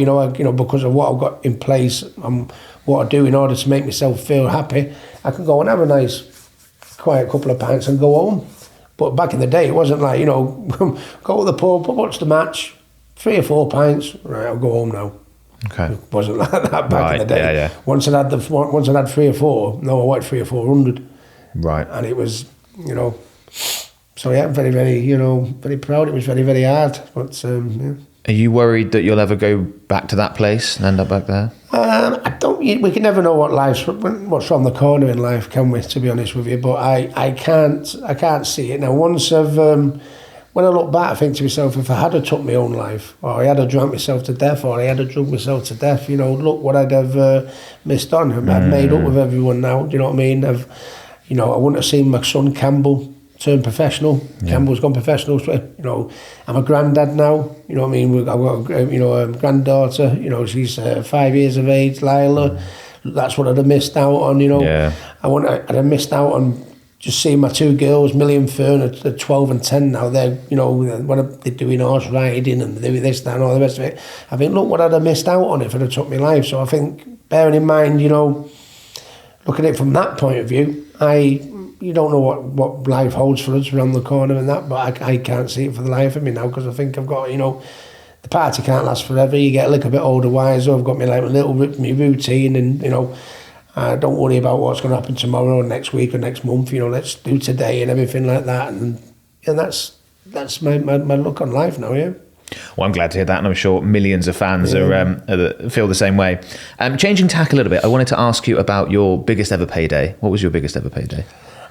because of what I've got in place and what I do in order to make myself feel happy, I can go and have a nice quiet couple of pints and go home. But back in the day it wasn't like go to the pub, watch the match, 3 or 4 pints, right, I'll go home now. Okay. It wasn't like that back in the day. Yeah. Once I had 3 or 4, no, I wanted 300 or 400. Right. And it was so yeah, very, very very proud. It was very, very hard, but Are you worried that you'll ever go back to that place and end up back there? I don't. We can never know what's from the corner in life, can we? To be honest with you, but I can't see it now. Once when I look back, I think to myself, if I had took my own life, or I had drank myself to death, or I had drugged myself to death, look what I'd have missed on. I'd made up with everyone now. Do you know what I mean? I wouldn't have seen my son Campbell turn professional. Campbell's gone professional. I'm a granddad now. You know what I mean? I've got a granddaughter. She's 5 years of age, Lila. That's what I'd have missed out on. I'd have missed out on just seeing my 2 girls, Millie and Fern, at 12 and 10 now. They're they're doing horse riding and doing this, that, and all the rest of it. I think, look what I'd have missed out on if I'd have took my life. So I think, bearing in mind, looking at it from that point of view, you don't know what life holds for us around the corner and that, but I can't see it for the life of me now, because I think I've got, the party can't last forever. You get a little bit older, wiser. I've got my little routine, and I don't worry about what's going to happen tomorrow or next week or next month. Let's do today and everything like that, and that's my look on life now. Yeah. Well, I'm glad to hear that, and I'm sure millions of fans feel the same way. Changing tack a little bit, I wanted to ask you about your biggest ever payday. What was your biggest ever payday?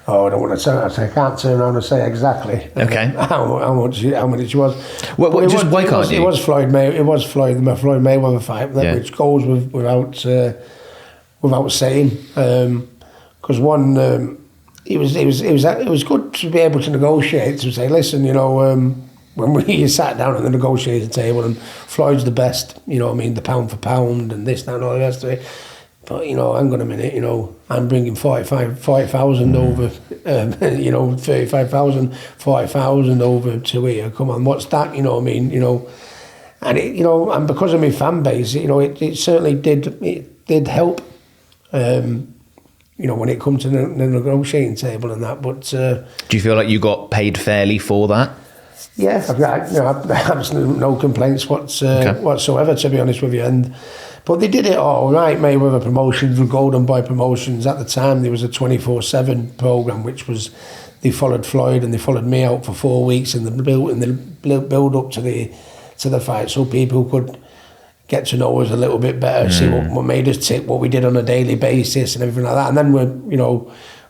Oh, I don't want to say. I can't turn around and say exactly. Okay. How much it was. Well, why can't you? It was Floyd Mayweather fight, which goes without saying. Because it was good to be able to negotiate, to say, listen, when we sat down at the negotiating table, and Floyd's the best, the pound for pound and this, that, and all the rest of it. But, hang on a minute, I'm bringing 40,000 over, 35,000, 40,000 over to here. Come on, what's that, And and because of my fan base, it certainly did help, when it comes to the negotiating table and that. But do you feel like you got paid fairly for that? Yeah, I've got no complaints whatsoever, to be honest with you. And But they did it all right. Mayweather Promotions and Golden Boy Promotions. At the time, there was a 24/7 program, which was they followed Floyd and they followed me out for 4 weeks in the build up to the fight, so people could get to know us a little bit better, see what made us tick, what we did on a daily basis, and everything like that. And then we're,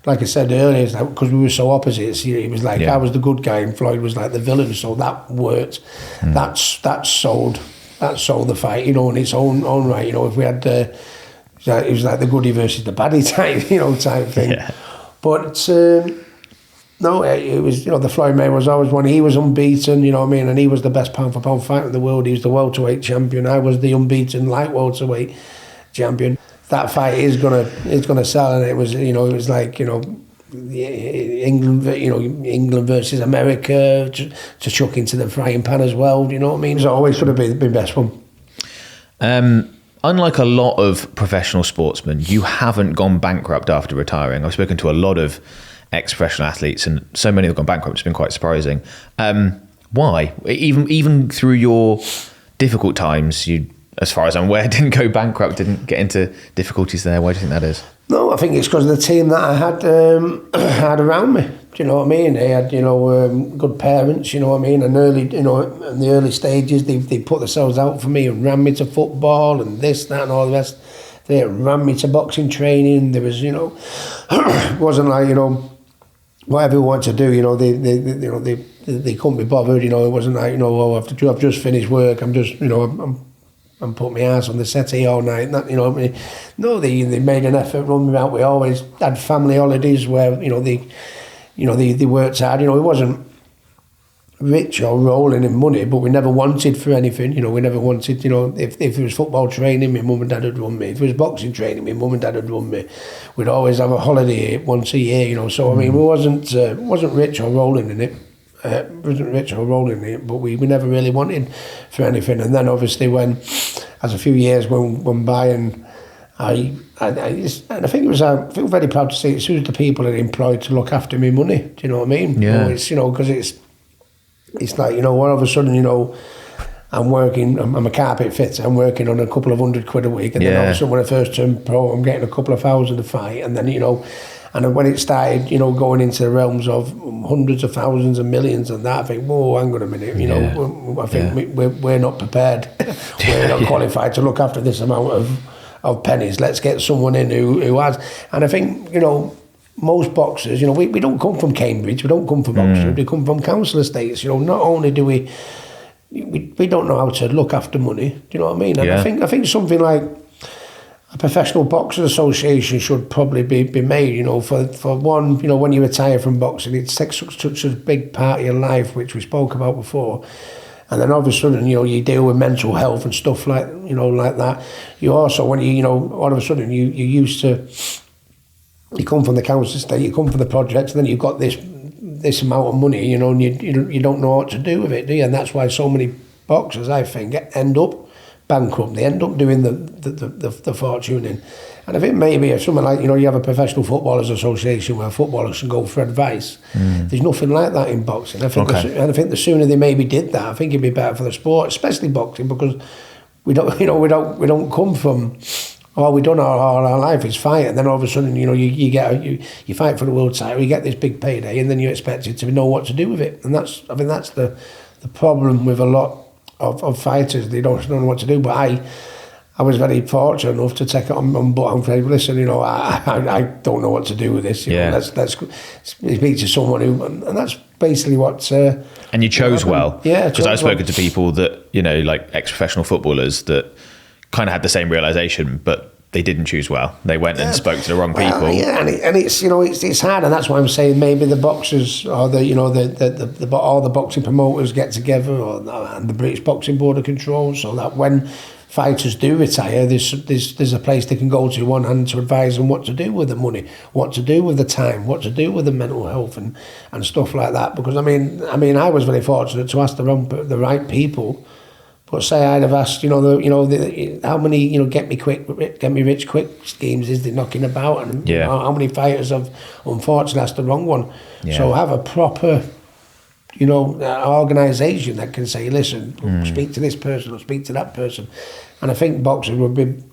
like I said earlier, because we were so opposites, it was like I was the good guy and Floyd was like the villain, so that worked. That sold the fight, in its own right. If we had, it was like the goodie versus the baddie type thing. Yeah. But no, it was, the Floyd Mayweather was always one. He was unbeaten, and he was the best pound for pound fighter in the world. He was the welterweight champion. I was the unbeaten light welterweight champion. That fight is gonna sell, and it was, it was like, England versus America to chuck into the frying pan as well. Do you know what I mean? It's always sort of been best one. Unlike a lot of professional sportsmen, you haven't gone bankrupt after retiring. I've spoken to a lot of ex-professional athletes, and so many have gone bankrupt. It's been quite surprising. Why? Even through your difficult times, you, as far as I'm aware, didn't go bankrupt, didn't get into difficulties there. Why do you think that is? No, I think it's because of the team that I had around me. Do you know what I mean? They had, good parents. You know what I mean? And early, in the early stages, they put themselves out for me and ran me to football and this, that, and all the rest. They ran me to boxing training. There was, it wasn't like, whatever we want to do, they couldn't be bothered. It wasn't like, I've just finished work. I'm just, I'm putting my ass on the settee all night. No, they made an effort, run me out. We always had family holidays where they worked hard. It wasn't rich or rolling in money, but we never wanted for anything. We never wanted. If it was football training, my mum and dad would run me. If it was boxing training, my mum and dad would run me. We'd always have a holiday once a year. So I mean, we wasn't rich or rolling in it. But we never really wanted for anything. And then obviously as a few years went by, and I think it was, I feel very proud to say it's the people that are employed to look after me money. Do you know what I mean? Yeah. It's, because it's like, all of a sudden, I'm working, I'm a carpet fitter, I'm working on a couple of £100 a week, and then all of a sudden when I first turned pro, I'm getting a couple of thousand a fight, and then, and when it started, going into the realms of hundreds of thousands and millions and that, I think, whoa, hang on a minute, I think we're not prepared, we're not qualified to look after this amount of pennies. Let's get someone in who has. And I think, most boxers, we don't come from Cambridge, we don't come from Oxford, we come from council estates. Not only do we don't know how to look after money, do you know what I mean? And I think something like a professional boxers association should probably be made, for one, when you retire from boxing, it takes such a big part of your life, which we spoke about before. And then all of a sudden, you deal with mental health and stuff like that. You also, when all of a sudden you used to, you come from the council estate, you come from the projects, and then you've got this amount of money, and you don't know what to do with it, do you? And that's why so many boxers, I think, end up bankrupt. They end up doing the fortuning. And I think maybe if something like, you have a professional footballers association where footballers can go for advice. There's nothing like that in boxing. I think the sooner they maybe did that, I think it'd be better for the sport, especially boxing, because we don't come from, all we've done all our life is fight, and then all of a sudden, you fight for the world title, you get this big payday, and then you're expected to know what to do with it. And that's the problem with a lot of fighters. They don't know what to do. But I was very fortunate enough to take it on board and say, listen, I don't know what to do with this. Let's speak to someone who, and that's basically what. And you chose well. Yeah, because I've spoken to people that like ex-professional footballers that kind of had the same realization, but they didn't choose well. They went and spoke to the wrong people. Yeah, and it's it's hard, and that's why I'm saying maybe the boxers or all the boxing promoters get together, and the British Boxing Board of Control, so that when fighters do retire, there's a place they can go to one hand to advise them what to do with the money, what to do with the time, what to do with the mental health and stuff like that. Because I mean, I was very fortunate to ask the right people. But say I'd have asked, how many, get me rich quick schemes is there knocking about, and how many fighters have unfortunately asked the wrong one. Yeah. So have a proper you know, organisation that can say, listen, speak to this person or speak to that person. And I think boxers would be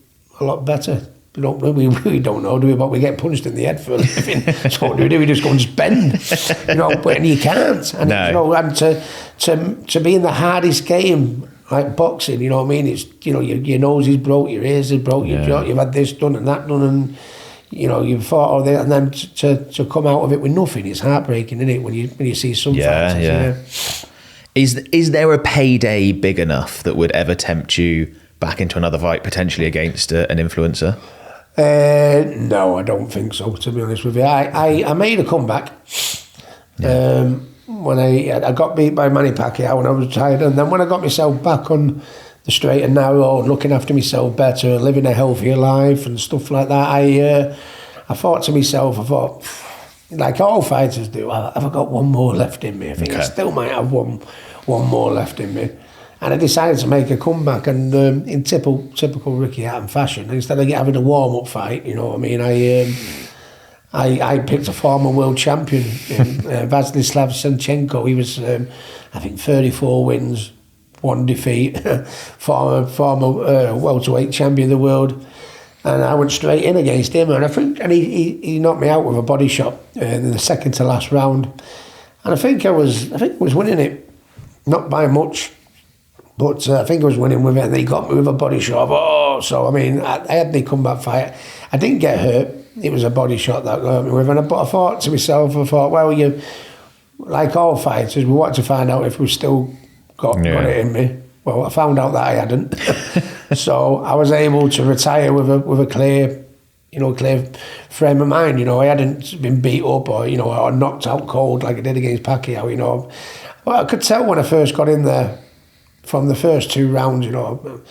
a lot better. We don't know, do we? But we get punched in the head for a living. So what do? We just go and spend, you know, but you can't. And, no. you know, and to be in the hardest game, like boxing, you know what I mean? It's, you know, your nose is broke, your ears is broke, you've had this done and that done, and, you know, you've fought all that, and then to come out of it with nothing, it's heartbreaking, isn't it, when you see some fighters, yeah. Is there a payday big enough that would ever tempt you back into another fight, potentially against an influencer? No, I don't think so, to be honest with you. I made a comeback when I got beat by Manny Pacquiao when I was retired, and then when I got myself back on the straight and narrow, looking after myself better, living a healthier life and stuff like that, I thought to myself, like all fighters do, have I got one more left in me? I think I still might have one more left in me. And I decided to make a comeback, and in typical Ricky Hatton fashion, instead of having a warm-up fight, you know what I mean, I picked a former world champion, Vasyslav Senchenko. He was, I think, 34 wins, 1 defeat, former welterweight champion of the world. And I went straight in against him, and he knocked me out with a body shot in the second to last round. And I think I was winning it, not by much. But I think I was winning with it, and he got me with a body shot. So, I mean, I had the comeback fight. I didn't get hurt. It was a body shot that got me with. But I thought to myself, well, you, like all fighters, we wanted to find out if we still got it in me. Well, I found out that I hadn't. So I was able to retire with a clear frame of mind. You know, I hadn't been beat up or knocked out cold like I did against Pacquiao. You know, well, I could tell when I first got in there. From the first 2 rounds, you know,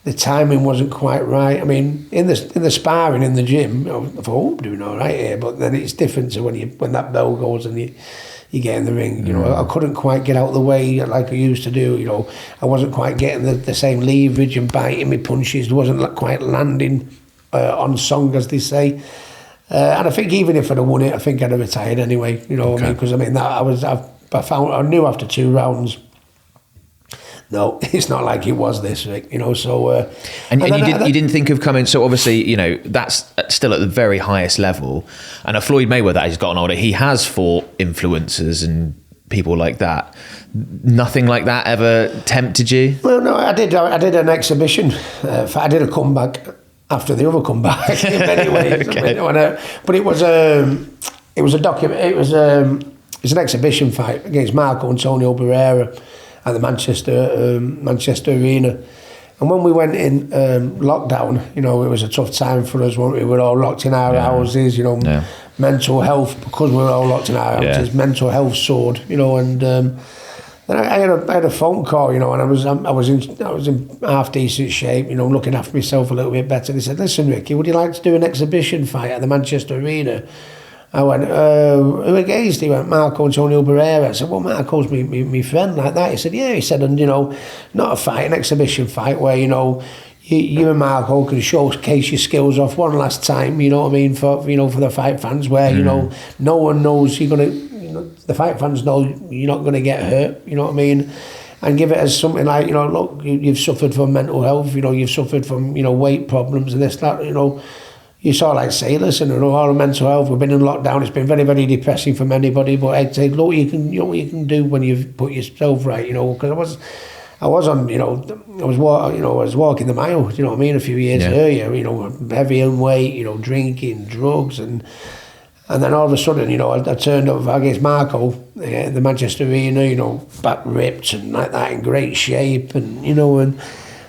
the timing wasn't quite right. I mean, in the sparring in the gym, I thought, I'm doing all right here. But then it's different to when that bell goes and you get in the ring. You know, I couldn't quite get out of the way like I used to do. You know, I wasn't quite getting the same leverage and biting my punches. It wasn't quite landing on song, as they say. And I think even if I'd have won it, I think I'd have retired anyway. You know what I mean? Because I mean, I knew after 2 rounds. No, it's not like it was this week, you know. So, and you didn't think of coming. So obviously, you know, that's still at the very highest level. And a Floyd Mayweather, as he's gotten older, he has fought influencers and people like that. Nothing like that ever tempted you? Well, no, I did an exhibition. I did a comeback after the other comeback in many ways. But it was a document. It was an exhibition fight against Marco Antonio Barrera at the Manchester Arena. And when we went in lockdown, you know, it was a tough time for us. We were all locked in our houses, you know, mental health, because we were all locked in our houses, mental health soared, you know, and then I had a phone call, you know, and I was in half decent shape, you know, looking after myself a little bit better. They said, listen, Ricky, would you like to do an exhibition fight at the Manchester Arena? I went, who against? He went, Marco Antonio Barrera. I said, well, Marco's me friend like that. He said, yeah. He said, and, you know, not a fight, an exhibition fight where, you know, you and Marco can showcase your skills off one last time, you know what I mean, for the fight fans, where, you know, no one knows you're going to, you know, the fight fans know you're not going to get hurt, you know what I mean, and give it as something like, you know, look, you've suffered from mental health, you know, you've suffered from, you know, weight problems and this, that, you know, you sort of like say, listen, you know, our mental health, we've been in lockdown, it's been very, very depressing from anybody, but I'd say, look, you know what you can do when you've put yourself right, you know, because I was on, you know, I was walking the mile, you know what I mean, a few years earlier, you know, heavy in weight, you know, drinking, drugs, and then all of a sudden, you know, I turned up against Marco at the Manchester Arena, you know, back ripped and like that, in great shape, and, you know, and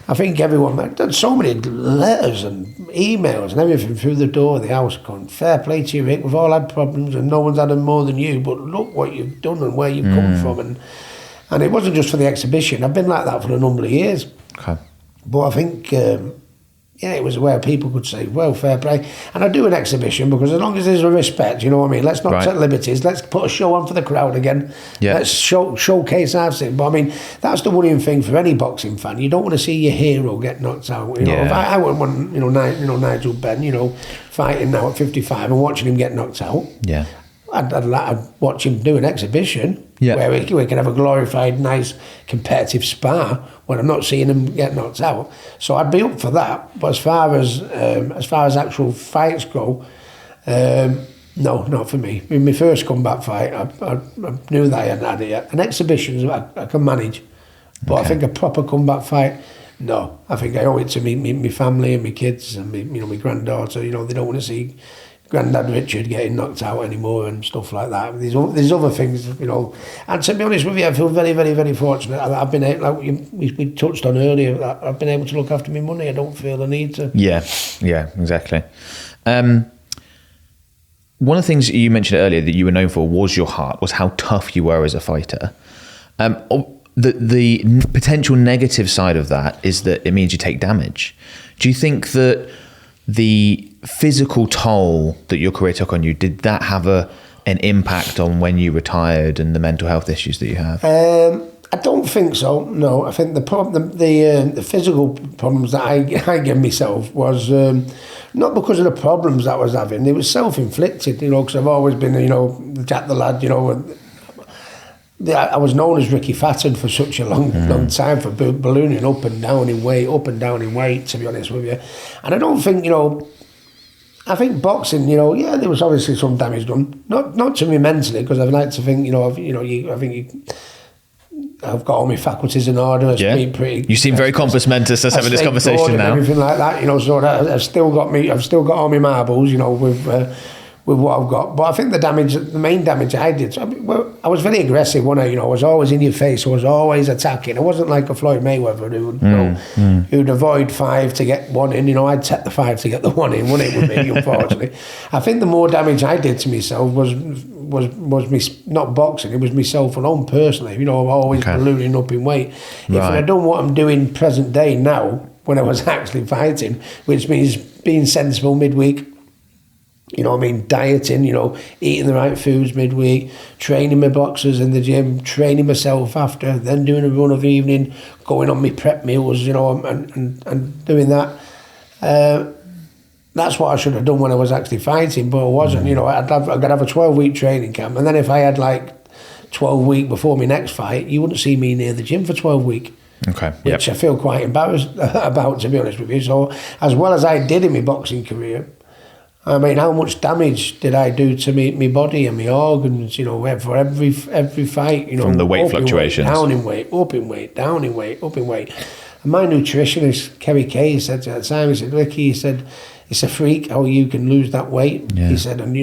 I think everyone had so many letters and emails and everything through the door of the house going, fair play to you, Rick, we've all had problems and no one's had them more than you, but look what you've done and where you've come from. And it wasn't just for the exhibition. I've been like that for a number of years. Okay. But I think, it was where people could say, well, fair play. And I do an exhibition because as long as there's a respect, you know what I mean? Let's not take liberties. Let's put a show on for the crowd again. Yeah. Let's showcase our thing. But I mean, that's the worrying thing for any boxing fan. You don't want to see your hero get knocked out. You know, if I wouldn't want, Nigel Benn, you know, fighting now at 55 and watching him get knocked out. Yeah. I'd watch him do an exhibition. where we can have a glorified, nice, competitive spar when I'm not seeing them get knocked out. So I'd be up for that. But as far as actual fights go, no, not for me. In my first combat fight, I knew that I hadn't had it yet. An exhibitions I can manage, but I think a proper combat fight, no. I think I owe it to me family and my kids and my granddaughter. They don't want to see Grandad Richard getting knocked out anymore and stuff like that. There's other things, And to be honest with you, I feel very, very, very fortunate. I've been able, like we touched on earlier, I've been able to look after my money. I don't feel the need to. Yeah, exactly. One of the things you mentioned earlier that you were known for was your heart, was how tough you were as a fighter. The potential negative side of that is that it means you take damage. Do you think that the physical toll that your career took on you, did that have an impact on when you retired and the mental health issues that you have? I don't think so. No, I think the physical problems that I gave myself was not because of the problems that I was having. It was self-inflicted, because I've always been, Jack the lad, I was known as Ricky Hatton for such a long time for ballooning up and down in weight, to be honest with you. And I don't think, I think boxing, there was obviously some damage done. Not to me mentally, because I'd like to think, I've got all my faculties in order. You seem very compass mentis us having this conversation now. Everything like that, so I've still got all my marbles, with what I've got. But I think the main damage I did, I was very aggressive, wasn't I? I was always in your face, I was always attacking. I wasn't like a Floyd Mayweather who'd avoid 5 to get 1 in. I'd take the 5 to get the 1 in, wouldn't it, with me, unfortunately. I think the more damage I did to myself was me, not boxing, it was myself alone personally. I'm always ballooning up in weight. If I'd done what I'm doing present day now, when I was actually fighting, which means being sensible midweek, dieting, eating the right foods midweek, training my boxers in the gym, training myself after, then doing a run of the evening, going on my prep meals, and doing that. That's what I should have done when I was actually fighting, but I wasn't. I'd have a 12-week training camp, and then if I had like 12 weeks before my next fight, you wouldn't see me near the gym for 12 weeks. Okay. Which I feel quite embarrassed about, to be honest with you. So, as well as I did in my boxing career, how much damage did I do to my body and my organs, for every fight, From the weight fluctuations. Down in weight, up in weight, down in weight, up in weight. And my nutritionist, Kerry Kay, said at the time, he said, Ricky, he said, it's a freak how you can lose that weight. Yeah. He said, and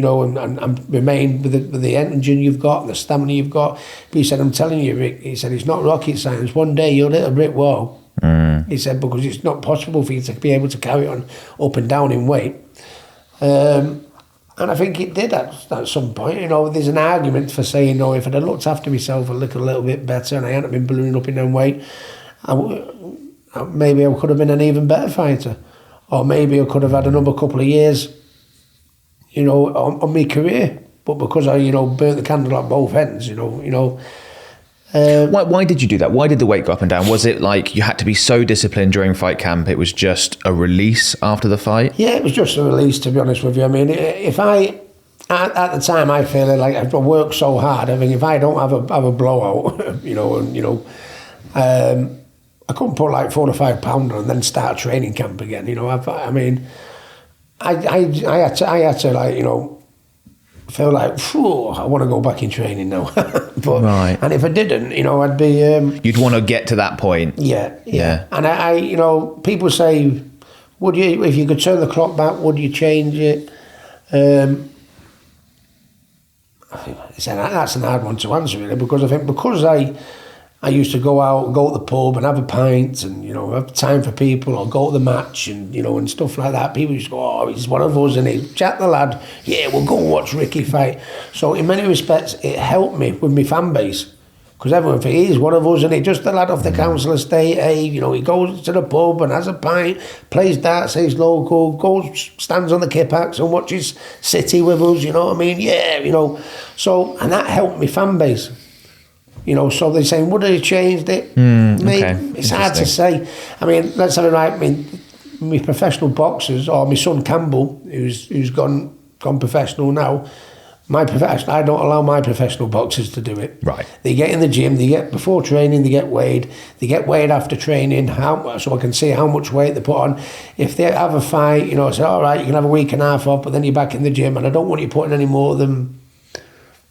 remain with the engine you've got, and the stamina you've got. But he said, I'm telling you, Rick, he said, it's not rocket science. One day you'll hit a brick wall. He said, because it's not possible for you to be able to carry on up and down in weight. And I think it did at some point. There's an argument for saying, if I'd have looked after myself a little bit better and I hadn't been ballooning up in that weight, maybe I could have been an even better fighter. Or maybe I could have had another couple of years, on my career. But because I, burnt the candle at both ends, Why did you do that? Why did the weight go up and down? Was it like you had to be so disciplined during fight camp, it was just a release after the fight? Yeah, it was just a release, to be honest with you. I mean, if I, at the time, I feel like I've worked so hard. I mean, if I don't have a blowout, I couldn't put like 4 or 5 pounds on and then start training camp again. I mean, I had to like, feel like, phew, I want to go back in training now. But, and if I didn't, I'd be... You'd want to get to that point. Yeah. And I people say, would you, if you could turn the clock back, would you change it? That's an hard one to answer, really, because I think because I used to go out, go to the pub and have a pint and, have time for people, or go to the match and, and stuff like that. People used to go, oh, he's one of us, and he's Jack the lad. Yeah, we'll go and watch Ricky fight. So in many respects, it helped me with my fan base. Because everyone thinks, he's one of us, and he's just a lad off the council estate. Hey, he goes to the pub and has a pint, plays darts, he's local, goes, stands on the Kipax and watches City with us, you know what I mean? Yeah, So, and that helped my fan base. So they're saying, would have changed it? It's hard to say. I mean, let's have it right. I mean, my professional boxers, or my son Campbell, who's gone professional now, I don't allow my professional boxers to do it. Right. They get in the gym, before training, they get weighed after training, so I can see how much weight they put on. If they have a fight, I say, all right, you can have a week and a half off, but then you're back in the gym, and I don't want you putting any more than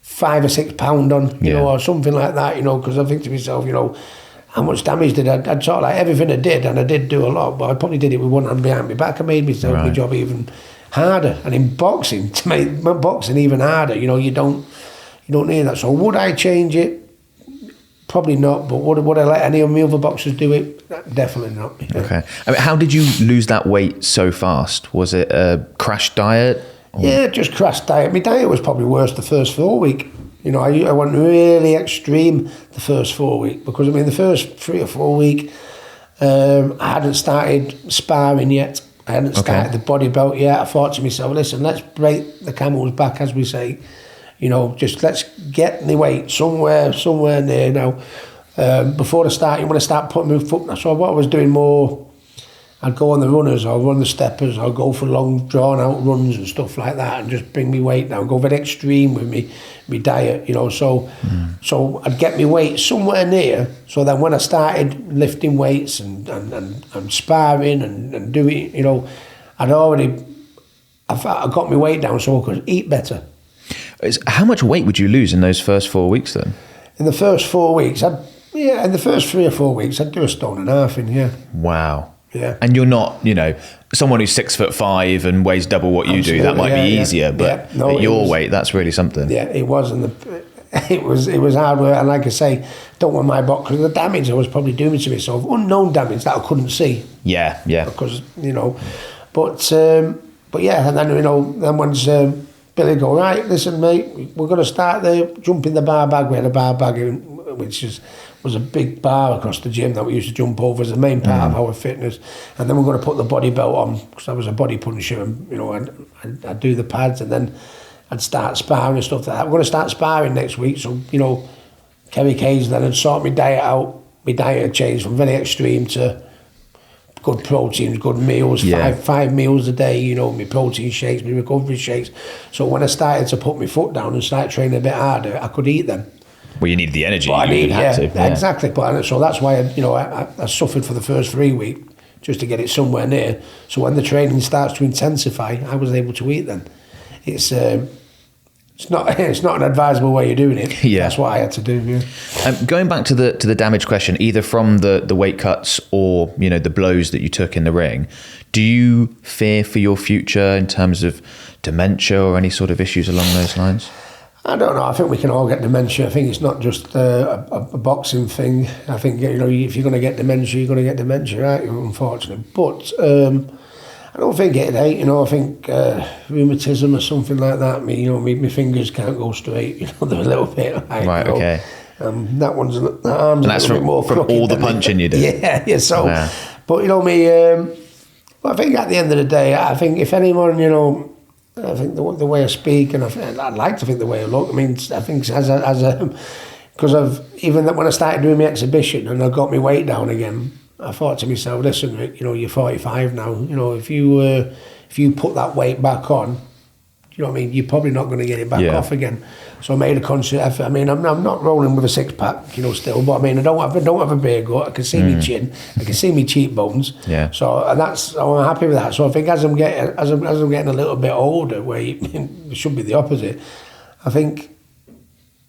5 or 6 pound on, you know, or something like that, because I think to myself, how much damage did I'd sort of like everything I did, and I did do a lot, but I probably did it with one hand behind my back. I made myself my job even harder, and in boxing, to make my boxing even harder, you don't need that. So would I change it? Probably not, but would I let any of my other boxers do it? Definitely not. Yeah. Okay. I mean, how did you lose that weight so fast? Was it a crash diet? Or? Yeah, just crash diet. My diet was probably worse the first 4 weeks. I went really extreme the first 4 weeks, because the first 3 or 4 weeks, I hadn't started sparring yet. I hadn't started the body belt yet. I thought to myself, listen, let's break the camel's back, as we say. Just let's get the weight somewhere near now. Before I start, you want to start putting my foot. So what I was doing more, I'd go on the runners, I'll run the steppers, I'll go for long drawn out runs and stuff like that, and just bring me weight down, go very extreme with me diet, so I'd get me weight somewhere near, so then when I started lifting weights and sparring and doing, I got my weight down so I could eat better. How much weight would you lose in those first 4 weeks then? In the first 4 weeks, in the first 3 or 4 weeks, I'd do 1.5 stone in, Wow. Yeah. And you're not, someone who's 6'5" and weighs double what you do. That might be easier, but at your weight, that's really something. Yeah, it was, and it was hard work. And like I say, don't want my box, because the damage I was probably doing to myself, unknown damage that I couldn't see. Yeah. Because but yeah, and then then once Billy go, right, listen, mate, we're going to start the jumping the bar bag. We had a bar bag which was a big bar across the gym that we used to jump over as the main part of our fitness, and then we're going to put the body belt on, because I was a body puncher, and I'd do the pads, and then I'd start sparring and stuff like that. We're going to start sparring next week, so Kerry Cage then had sort my diet out. My diet had changed from very extreme to good proteins, good meals, five meals a day, my protein shakes, my recovery shakes. So when I started to put my foot down and start training a bit harder, I could eat them. Well, you needed the energy. Exactly. But so that's why I suffered for the first 3 weeks just to get it somewhere near. So when the training starts to intensify, I was able to eat then. It's not an advisable way of doing it. Yeah. That's what I had to do. Yeah. Going back to the damage question, either from the weight cuts or the blows that you took in the ring, do you fear for your future in terms of dementia or any sort of issues along those lines? I don't know. I think we can all get dementia. I think it's not just a boxing thing. I think if you're going to get dementia, you're going to get dementia, right? Unfortunately, but I don't think it. I think rheumatism or something like that. My fingers can't go straight. They're a little bit like, right. Okay. That one's the arms. And that's from all the punching you do. Yeah. So, but I think at the end of the day, I think if anyone, I think the way I speak, and I'd like to think the way I look. I think because even when I started doing my exhibition and I got my weight down again, I thought to myself, listen, Rick, you're 45 now. If you put that weight back on, you're probably not going to get it back off again. So I made a conscious effort. I'm not rolling with a 6-pack, still, but I don't have a beer gut. I can see my chin, I can see my cheekbones. Yeah. So I'm happy with that. So I think as I'm getting a little bit older, where it should be the opposite, I think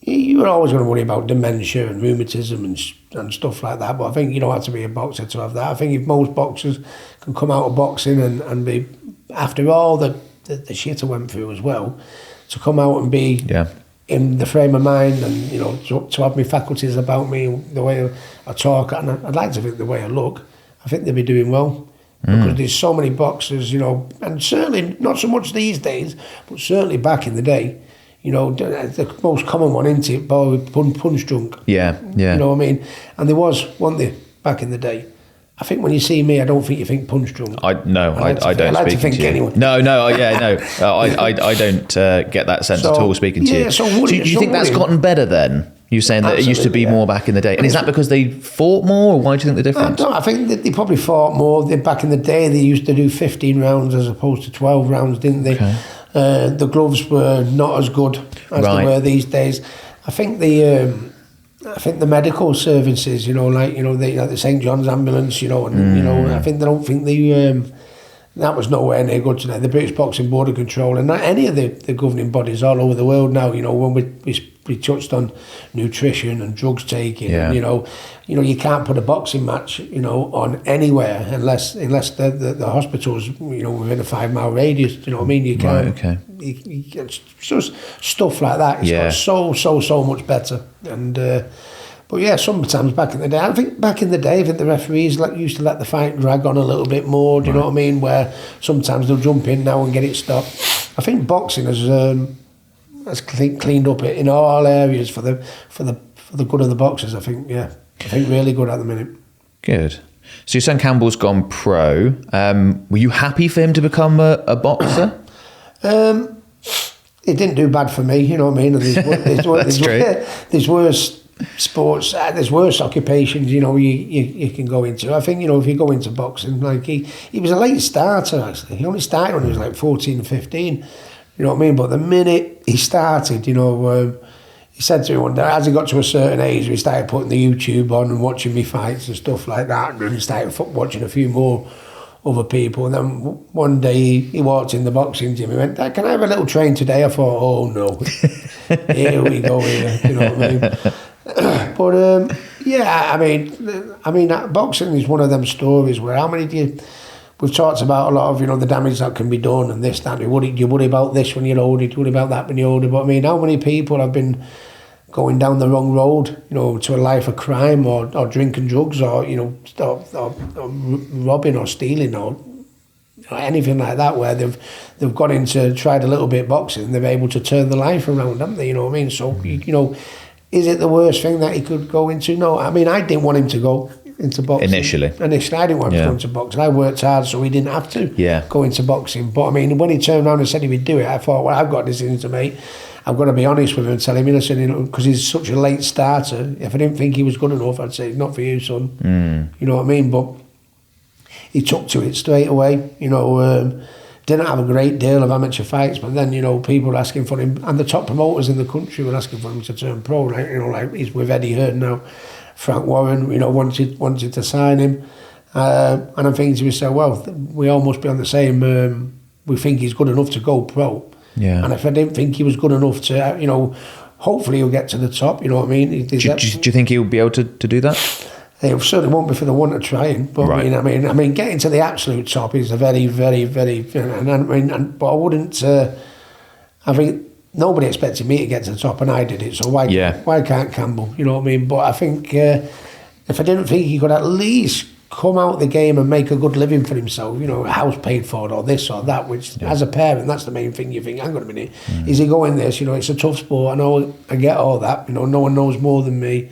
you're always going to worry about dementia and rheumatism and stuff like that. But I think you don't have to be a boxer to have that. I think if most boxers can come out of boxing and be, after all the shit I went through as well, to come out and be in the frame of mind and to have my faculties about me, the way I talk, and I'd like to think the way I look, I think they'd be doing well. Because there's so many boxers, and certainly not so much these days, but certainly back in the day, the most common one, isn't it? Punch drunk. Yeah. You know what I mean? And there was one there back in the day. I think when you see me, I don't think you think punch drunk. I don't. I like to think anyway. No. I don't get that sense at all speaking to you. So do you think that's gotten better then? You're saying that it used to be more back in the day. And is that because they fought more, or why do you think the difference? I think that they probably fought more. Back in the day, they used to do 15 rounds as opposed to 12 rounds, didn't they? Okay. The gloves were not as good as they were these days. I think the medical services, like the St John's ambulance, and I don't think that was nowhere near good today. The British Boxing Board of Control and not any of the governing bodies all over the world now. When we touched on nutrition and drugs taking, and, you can't put a boxing match, on anywhere unless the hospitals, within a 5 mile radius. Do you know what I mean? You can't. Right, okay. It's just stuff like that. It's got so much better. And but yeah, sometimes back in the day, I think the referees used to let the fight drag on a little bit more. Do you know what I mean? Where sometimes they'll jump in now and get it stopped. I think boxing has cleaned up in all areas for the good of the boxers. I think really good at the minute. Good. So your son Campbell's gone pro. Were you happy for him to become a boxer? It didn't do bad for me. You know what I mean? There's worse sports, there's worse occupations, you can go into. I think, if you go into boxing, like he was a late starter, actually. He only started when he was like 14, 15, you know what I mean? But the minute he started, he said to me one day, as he got to a certain age, we started putting the YouTube on and watching me fights and stuff like that, and then he started watching a few more other people, and then one day he walked in the boxing gym, he went, "Can I have a little train today?" I thought, oh no, here we go here, you know what I mean? But boxing is one of them stories where we've talked about a lot of, the damage that can be done and this, that, you worry about this when you're older, you worry about that when you're older, but how many people have been going down the wrong road, to a life of crime or drinking drugs or robbing or stealing or anything like that, where they've got into, tried a little bit boxing and they're able to turn the life around, haven't they, you know what I mean? So, is it the worst thing that he could go into? No, I didn't want him to go into boxing. Initially, I didn't want him to go into boxing. I worked hard so he didn't have to go into boxing. But when he turned around and said he would do it, I thought, well, I've got this into me. I've got to be honest with him and tell him, listen, because he's such a late starter. If I didn't think he was good enough, I'd say, not for you, son. You know what I mean? But he took to it straight away. Didn't have a great deal of amateur fights, but then, people were asking for him, and the top promoters in the country were asking for him to turn pro, right? Like he's with Eddie Hearn now. Frank Warren, wanted to sign him. And I'm thinking to myself, well, we all must be on the same, we think he's good enough to go pro. Yeah. And if I didn't think he was good enough to, hopefully he'll get to the top, you know what I mean? Do you think he'll be able to do that? He certainly won't be for the one to try him, but right. Getting to the absolute top is a very, very, very. But I wouldn't. I think nobody expected me to get to the top, and I did it. So why can't Campbell? You know what I mean? But I think if I didn't think he could at least come out the game and make a good living for himself, a house paid for or this or that, which as a parent, that's the main thing you think, hang on a minute, is he going this? It's a tough sport. I know, I get all that. No one knows more than me.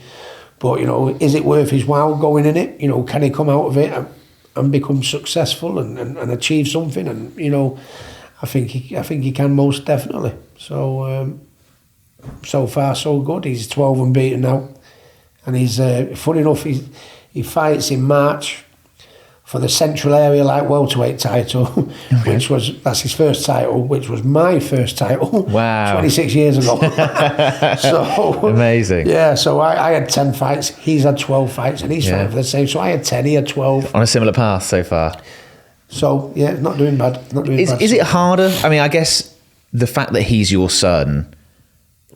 But, is it worth his while going in it? Can he come out of it and become successful and achieve something? And, I think he can most definitely. So, so far so good. He's 12 unbeaten now. And he's, funny enough, he fights in March for the Central Area Light Welterweight title, that's his first title, which was my first title. Wow. 26 years ago. So amazing. Yeah, so I had 10 fights, he's had 12 fights, and he's fighting for the same. So I had 10, he had 12. On a similar path so far. So, yeah, not doing bad. Is it harder? I guess the fact that he's your son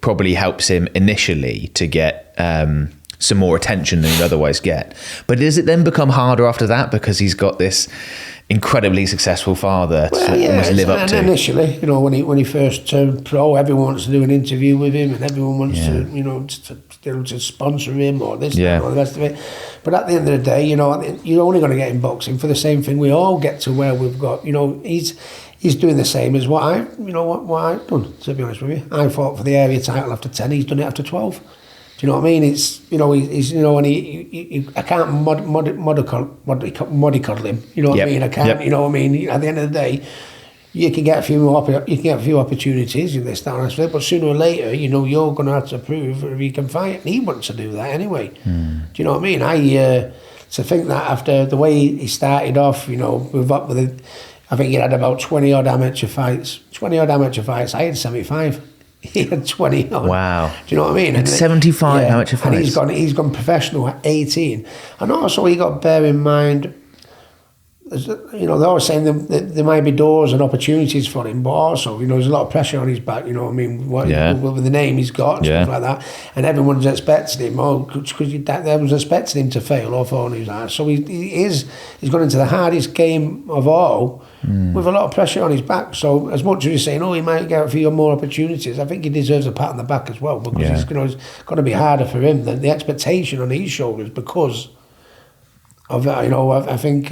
probably helps him initially to get some more attention than he'd otherwise get. But does it then become harder after that because he's got this incredibly successul father to almost live up to? Initially, when he first turned pro, everyone wants to do an interview with him, and everyone wants to sponsor him or this and all the rest of it. But at the end of the day, you're only going to get in boxing for the same thing. We all get to where we've got. He's doing the same as what I've done. To be honest with you, I fought for the area title after 10. He's done it after 12. Do you know what I mean? It's he's and I can't mollycoddle him. You know what I mean? I can't. You know what I mean? At the end of the day, you can get a few opportunities in this, that, but sooner or later, you're going to have to prove if you can fight. And he wants to do that anyway. Do you know what I mean? To think that after the way he started off, with I think he had about 20 odd amateur fights. I had 75. He had 20 odd. Wow. Do you know what I mean? And 75 amateur fights. And he's gone professional at 18. And also you got to bear in mind, you know, they're always saying that there might be doors and opportunities for him, but also, you know, there's a lot of pressure on his back, you know what I mean, with the name he's got and stuff like that, and everyone's expecting him, because everyone's expecting him to fail or fall on his ass. So he's gone into the hardest game of all with a lot of pressure on his back. So as much as you're saying, he might get a few more opportunities, I think he deserves a pat on the back as well, because it's going to be harder for him than the expectation on his shoulders because of that. You know, I think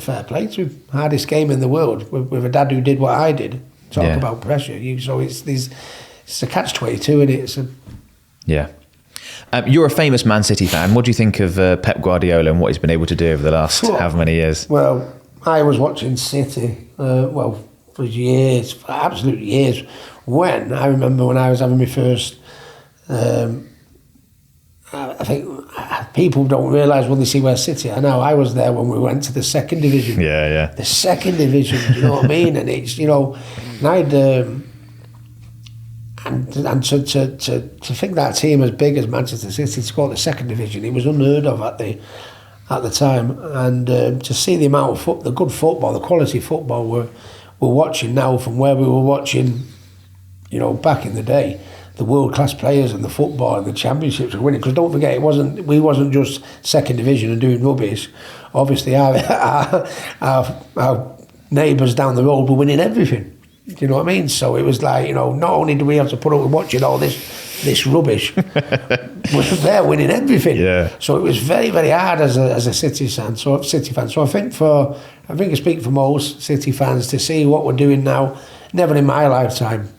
fair play to him. Hardest game in the world with a dad who did what I did. Talk about pressure. So it's a catch-22, isn't it? Yeah. You're a famous Man City fan. What do you think of Pep Guardiola and what he's been able to do over the last however many years? Well, I was watching City, for years, for absolute years. I remember when I was having my first... I think people don't realise when they see where City are now. I was there when we went to the second division. Yeah. The second division, you know what I mean? And it's, you know, and I'd and to think that team as big as Manchester City to go to the second division, it was unheard of at the time. And to see the amount of the good football, the quality football we're watching now from where we were watching, you know, back in the day. The world-class players and the football and the championships are winning. Because don't forget, we wasn't just second division and doing rubbish. Obviously, our neighbours down the road were winning everything. Do you know what I mean? So it was like, you know, not only do we have to put up with watching all this rubbish, but they're winning everything. Yeah. So it was very, very hard as a City fan. So I think I speak for most City fans to see what we're doing now. Never in my lifetime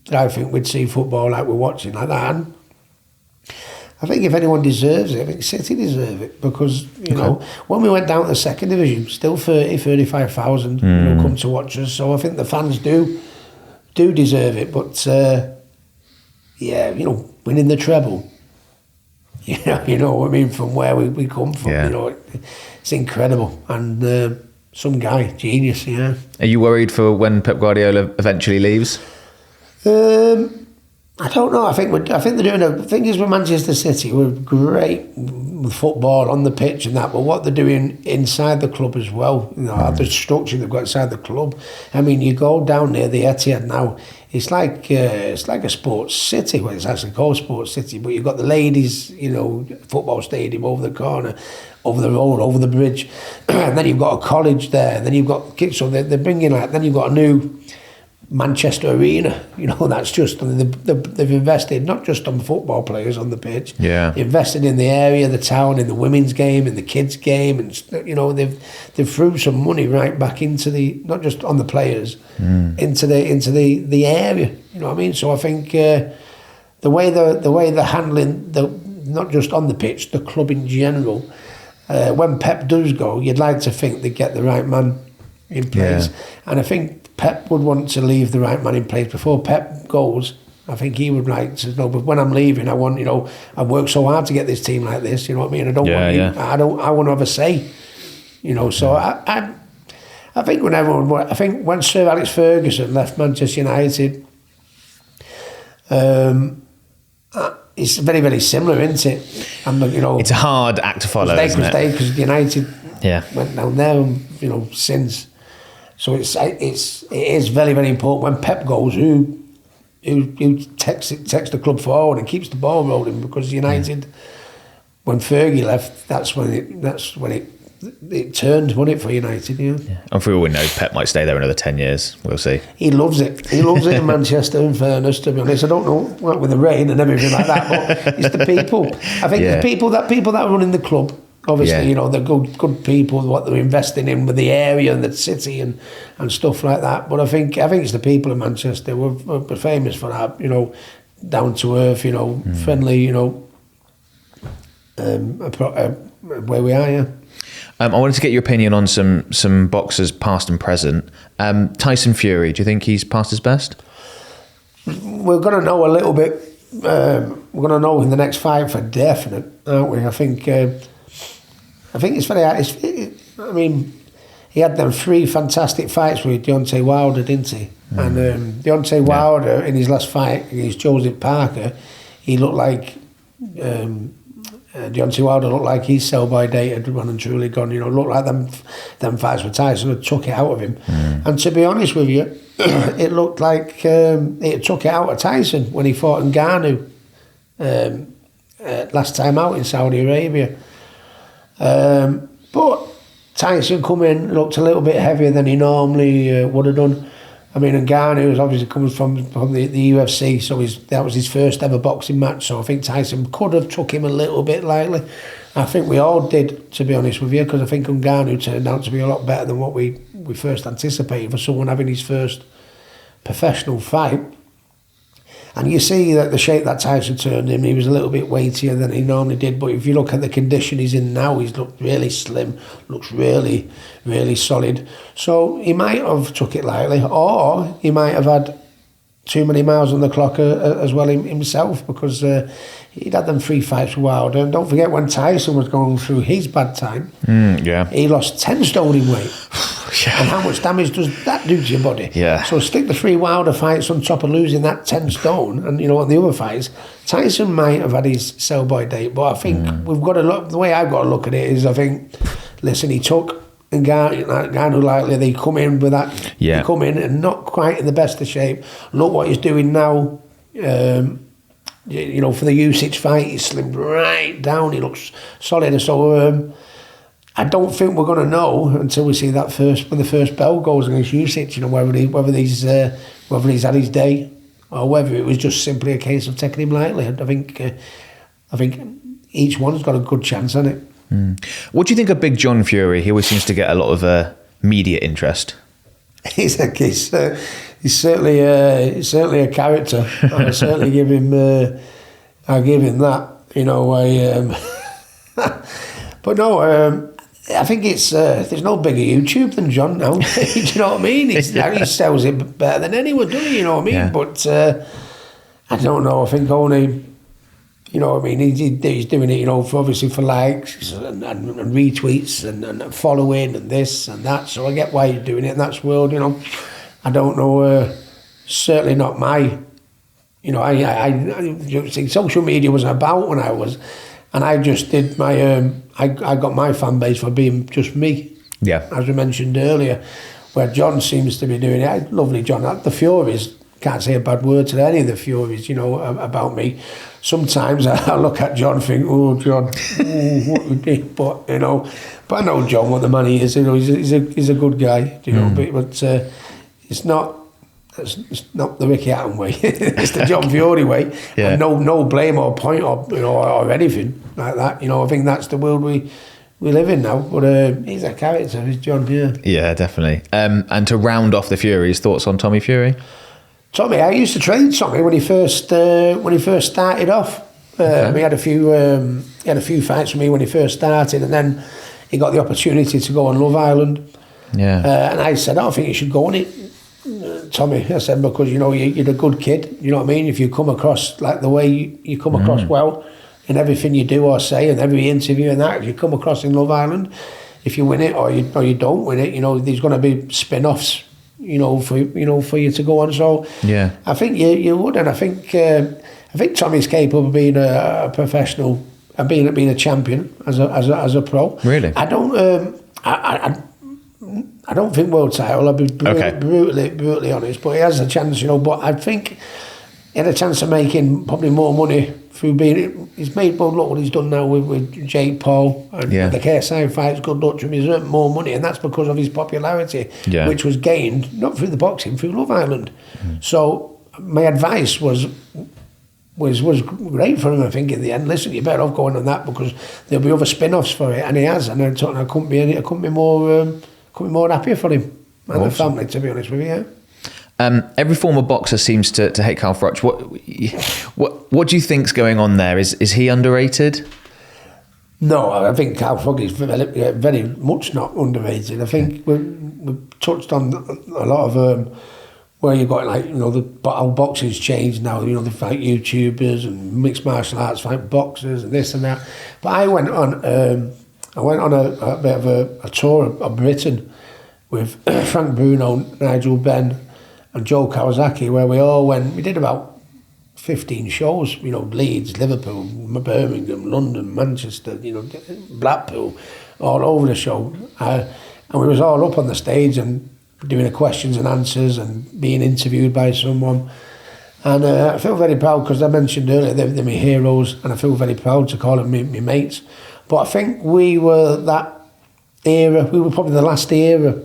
that I think we'd see football like we're watching like that. And I think if anyone deserves it, I think City deserve it, because, you know, when we went down to the second division, still 35,000 come to watch us. So I think the fans do deserve it. But you know, winning the treble, you know what I mean, from where we come from, you know, it's incredible. And some guy, genius, yeah. Are you worried for when Pep Guardiola eventually leaves? I don't know. I think they're doing the thing is with Manchester City, we're great with football on the pitch and that, but what they're doing inside the club as well, you know, the structure they've got inside the club. I mean, you go down near the Etihad now, it's like a sports city. Well, it's actually called Sports City, but you've got the ladies, you know, football stadium over the corner, over the road, over the bridge, and then you've got a college there, and then you've got kids. So they're bringing then you've got a new Manchester Arena, you know, that's just, they've invested not just on football players on the pitch, invested in the area, the town, in the women's game, in the kids' game, and, you know, they've threw some money right back into not just on the players, into the area, you know what I mean? So I think the way they're handling not just on the pitch, the club in general, when Pep does go, you'd like to think they get the right man in place, and I think Pep would want to leave the right man in place before Pep goes. I think he would like to know, but when I'm leaving, I want, you know, I've worked so hard to get this team like this, you know what I mean? I want to have a say, you know. So I think when Sir Alex Ferguson left Manchester United, it's very, very similar, isn't it? And, you know, it's a hard act to follow, isn't it? Because United went down there, you know, since. So it is very, very important when Pep goes, who takes the club forward and keeps the ball rolling, because United, when Fergie left, that's when it turned, wasn't it, for United? And for all we know, Pep might stay there another 10 years. We'll see. He loves it. He loves it in Manchester, in fairness, to be honest. I don't know what with the rain and everything like that, but it's the people. I think the people that are running the club. Obviously, you know, they're good people, what they're investing in with the area and the city and stuff like that. But I think it's the people of Manchester. We're famous for that, you know, down to earth, you know, friendly, you know, where we are, I wanted to get your opinion on some boxers past and present. Tyson Fury, do you think he's past his best? We're going to know a little bit. We're going to know in the next fight for definite, aren't we? I think it's very hard. I mean, he had them 3 fantastic fights with Deontay Wilder, didn't he? And Deontay Wilder, in his last fight against Joseph Parker, he looked like... Deontay Wilder looked like his sell-by date had run and truly gone. Looked like them fights with Tyson had took it out of him. And to be honest with you, it looked like it took it out of Tyson when he fought Ngannou last time out in Saudi Arabia. But Tyson come in, looked a little bit heavier than he normally would have done. I mean, Ngannou was obviously coming from the UFC, so that was his first ever boxing match. So I think Tyson could have took him a little bit lightly. I think we all did, to be honest with you, because I think Ngannou turned out to be a lot better than what we first anticipated for someone having his first professional fight. And you see that the shape that Tyson turned him, he was a little bit weightier than he normally did. But if you look at the condition he's in now, he's looked really slim, looks really, really solid. So he might have took it lightly, or he might have had too many miles on the clock as well himself, because he'd had them 3 fights with Wilder. And don't forget, when Tyson was going through his bad time, he lost 10 stone in weight. And how much damage does that do to your body? So stick the 3 Wilder fights on top of losing that 10 stone, and on the other fights, Tyson might have had his sell-by date. But I think we've got to look. The way I've got to look at it is, I think, listen, he took Ngannou lightly. They come in with that. They come in and not quite in the best of shape. Look what he's doing now. For the Usyk fight, he slimmed right down. He looks solid. So I don't think we're going to know until we see that when the first bell goes against Usyk. Whether he's had his day or whether it was just simply a case of taking him lightly. I think each one's got a good chance on it. What do you think of Big John Fury? He always seems to get a lot of media interest. He's certainly a character. I certainly give him that. But no, I think it's there's no bigger YouTube than John now. Do you know what I mean? He sells it better than anyone, doesn't he? You know what I mean? Yeah. But I don't know. I think only. He's doing it, obviously for likes and retweets and following and this and that. So I get why you're doing it, and that's world, I don't know, certainly not my, social media wasn't about when I was, and I just did my, I got my fan base for being just me. Yeah. As we mentioned earlier, where John seems to be doing it. Lovely John. The Furies, can't say a bad word to any of the Furies, about me. Sometimes I look at John and think, oh, John, what we did. But I know John, what the man he is. He's a good guy, but it's not the Ricky Hatton way. It's the John Fury way. Yeah. And no blame or point or anything like that. I think that's the world we live in now. But he's a character, he's John Fury. Yeah, definitely. And to round off the Furies, thoughts on Tommy Fury? Tommy, I used to train Tommy when he first started off. Okay. He had a few fights with me when he first started, and then he got the opportunity to go on Love Island. Yeah. And I said, I don't think you should go on it, Tommy. I said, because you're a good kid. You know what I mean? If you come across like the way you come across well in everything you do or say, and every interview and that, if you come across in Love Island, if you win it or you don't win it, there's going to be spin-offs. For you to go on. So yeah, I think you would, and I think Tommy's capable of being a professional and being a champion as a pro. Really, I don't think world title. I'll be brutally honest, but he has a chance. But I think he had a chance of making probably more money through being. He's made look what he's done now with Jake Paul and the KSI fights. Good luck to him. He's earned more money, and that's because of his popularity, which was gained not through the boxing, through Love Island. So my advice was great for him. I think in the end, listen, you're better off going on that because there'll be other spin-offs for it, and he has. And I couldn't be more happier for him and the family, to be honest with you. Yeah. Every former boxer seems to hate Carl Froch. What do you think's going on there? Is he underrated? No, I think Carl Froch is very much not underrated. I think we've touched on a lot of where you got how boxing's changed now. They fight YouTubers and mixed martial arts fight boxers and this and that. But I went on a bit of a tour of Britain. with Frank Bruno, Nigel Benn and Joe Kawasaki, where we all went. We did about 15 shows, you know, Leeds, Liverpool, Birmingham, London, Manchester, you know, Blackpool, all over the show. And we was all up on the stage and doing the questions and answers and being interviewed by someone. And I feel very proud, because I mentioned earlier they're my heroes, and I feel very proud to call them my mates. But I think we were that era, we were probably the last era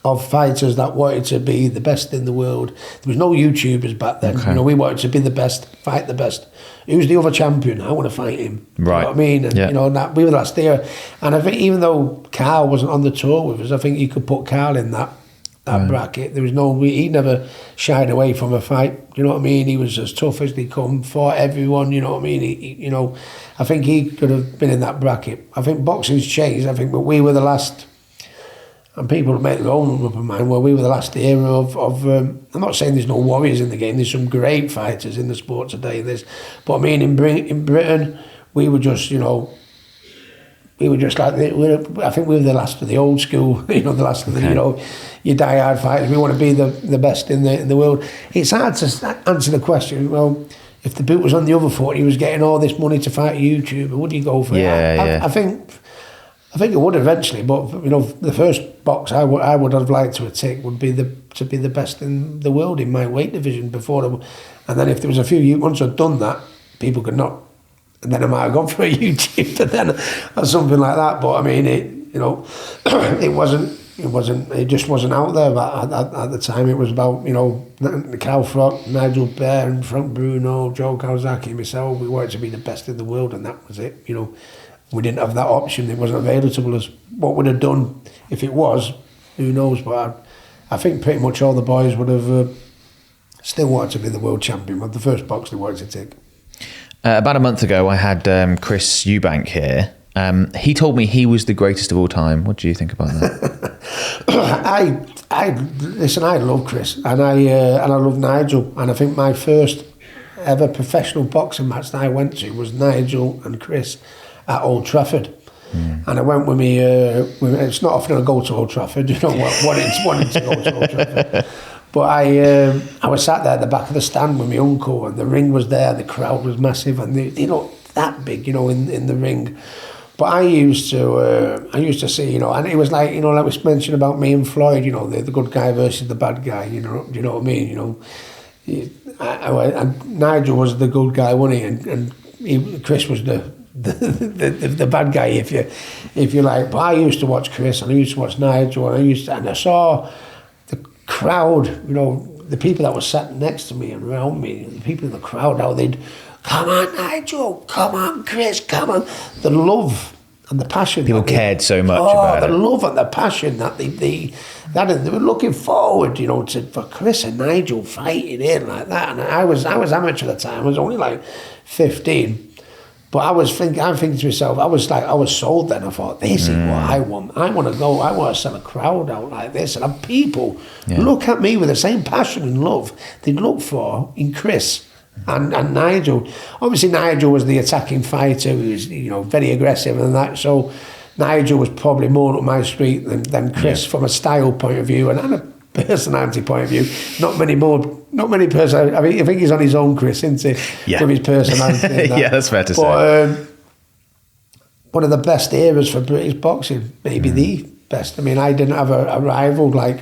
of fighters that wanted to be the best in the world. There was no YouTubers back then. Okay. You know, we wanted to be the best, fight the best. Who's the other champion? I want to fight him. Right. You know what I mean? And, you know, that, we were the last era. And I think even though Carl wasn't on the tour with us, I think you could put Carl in that bracket. There was no, he never shied away from a fight. You know what I mean? He was as tough as they come, fought everyone. You know what I mean? He, you know, I think he could have been in that bracket. I think boxing's changed. I think, but we were the last. And people make their own up in mind. Well, we were the last era of I'm not saying there's no warriors in the game. There's some great fighters in the sport today. But I mean, in Britain, we were just, you know, we were just like, I think we were the last of the old school. You know, the last of the, you know, your die-hard fighters. We want to be the best in the world. It's hard to answer the question. Well, if the boot was on the other foot, he was getting all this money to fight a YouTuber, would he go for it? I think it would eventually, but you know, the first box I would have liked to take would be to be the best in the world in my weight division before, and then if there was a few, once I'd done that, people could not, and then I might have gone for a YouTuber then or something like that. But I mean, it just wasn't out there. But at the time, it was about, you know, Cal Froch, Nigel Bear, and Frank Bruno, Joe Kawasaki, myself. We wanted to be the best in the world, and that was it. You know. We didn't have that option. It wasn't available to us. What we'd have done if it was, who knows? But I think pretty much all the boys would have still wanted to be the world champion. But the first box they wanted to take. About a month ago, I had Chris Eubank here. He told me he was the greatest of all time. What do you think about that? Listen, I love Chris, and I love Nigel, and I think my first ever professional boxing match that I went to was Nigel and Chris at Old Trafford. And I went with me, it's not often I go to Old Trafford, you know, wanting to go to Old Trafford. But I was sat there at the back of the stand with my uncle, and the ring was there, the crowd was massive, and they looked that big, you know, in the ring. But I used to see, you know, and it was like, you know, like we mentioned about me and Floyd, you know, the good guy versus the bad guy, you know what I mean, you know. And Nigel was the good guy, wasn't he? And Chris was the bad guy, if you like. But I used to watch Chris, and I used to watch Nigel, and I saw the crowd, you know, the people that were sat next to me and around me, the people in the crowd, how they'd, come on Nigel, come on Chris, come on. The love and the passion. People cared so much about it. The love and the passion that they were looking forward, you know, for Chris and Nigel fighting in like that. And I was amateur at the time. I was only like 15. But I'm thinking to myself, I was sold then. I thought, this is what I want. I want to go, I want to sell a crowd out like this. And have people look at me with the same passion and love they'd look for in Chris and Nigel. Obviously, Nigel was the attacking fighter. He was, you know, very aggressive and that. So Nigel was probably more up my street than Chris from a style point of view and a personality point of view. Not many person. I mean, I think he's on his own, Chris, isn't he? Yeah. With his personality. Yeah, that's fair to say. One of the best eras for British boxing, maybe the best. I mean, I didn't have a rival like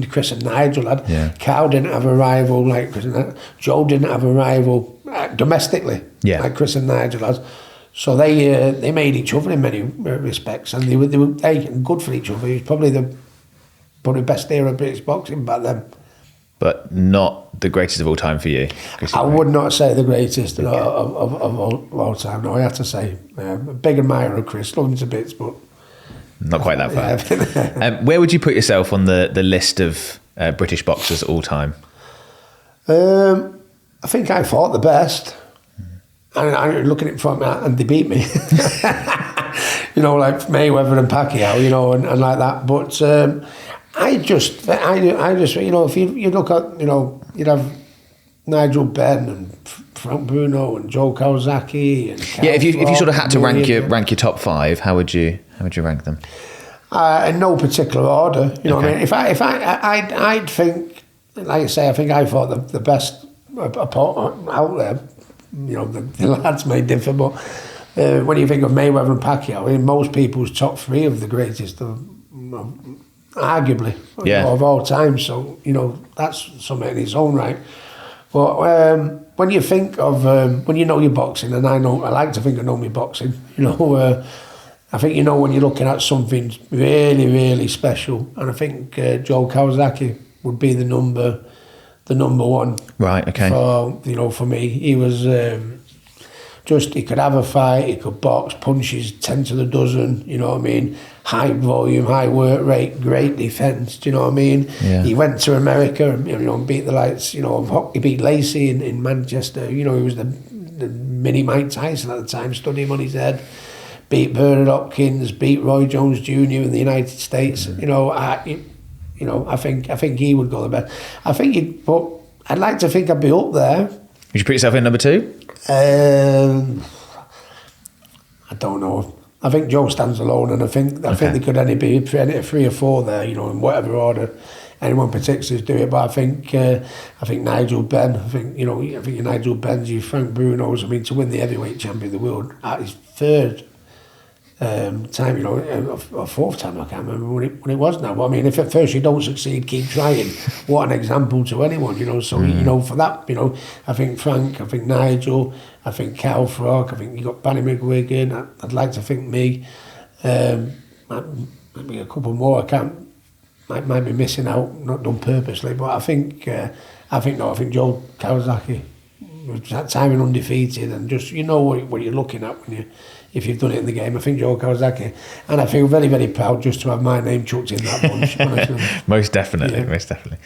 Chris and Nigel had. Yeah. Carl didn't have a rival like Chris and Nigel. Joe didn't have a rival domestically like Chris and Nigel had. So they made each other in many respects, and they were good for each other. It was probably the best era of British boxing back then. But not the greatest of all time for you? I would not say the greatest of all time. No, I have to say. A big admirer of Chris, love him to bits, but... Not quite that far. Yeah. Where would you put yourself on the list of British boxers all time? I think I fought the best. And I'm looking at it from and they beat me. You know, like Mayweather and Pacquiao, you know, and like that. But I just, you know, if you look at, you know, you'd have Nigel Benn and Frank Bruno and Joe Kawasaki and if you sort of had to rank your top five, how would you rank them? In no particular order, you know what I mean? I'd think, like I say, I think I fought the best out there. You know, the lads may differ, but when you think of Mayweather and Pacquiao, in most people's top 3 of the greatest, arguably, of all time. So, you know, that's something in its own right. But when you think of, when you know your boxing, and I like to think I know my boxing, you know, I think you know when you're looking at something really, really special, and I think Joe Kawasaki would be the number one. Right. Okay. For me, he was he could have a fight, he could box, punches 10 to the dozen. You know what I mean? High volume, high work rate, great defence. Do you know what I mean? Yeah. He went to America and beat the likes. You know, he beat Lacey in Manchester. You know, he was the mini Mike Tyson at the time. Stood him on his head. Beat Bernard Hopkins, beat Roy Jones Jr. in the United States. You know, I think he would go the best. But I'd like to think I'd be up there. Would you put yourself in number 2? I don't know. I think Joe stands alone, and I think there could only be 3 or 4 there. You know, in whatever order anyone particularly do it. But I think Nigel Benn. I think Nigel Benn's, you Frank Bruno's. I mean, to win the heavyweight champion of the world at his 3rd time, you know, or 4th time, I can't remember when it was now. But I mean, if at first you don't succeed, keep trying. What an example to anyone, you know. So, you know, for that, you know, I think Frank, I think Nigel, I think Cal Froch, I think you got Barry McGuigan, I'd like to think me, maybe a couple more, might be missing out, not done purposely, but I think Joe Kawasaki, that time and undefeated, and just, you know what you're looking at if you've done it in the game. I think Joe Kawasaki, and I feel very, very proud just to have my name chucked in that bunch. Most definitely.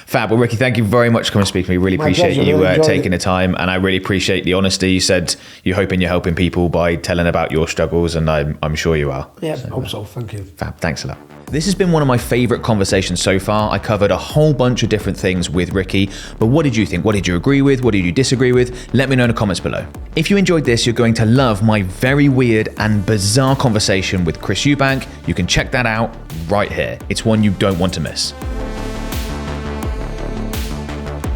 Fab. Well, Ricky, thank you very much for coming to speak to me. Really appreciate you taking the time, and I really appreciate the honesty. You said you're hoping you're helping people by telling about your struggles, and I'm sure you are. Yeah, hope so. Thank you. Fab. Thanks a lot. This has been one of my favourite conversations so far. I covered a whole bunch of different things with Ricky, but what did you think? What did you agree with? What did you disagree with? Let me know in the comments below. If you enjoyed this, you're going to love my very weird and bizarre conversation with Chris Eubank. You can check that out right here. It's one you don't want to miss.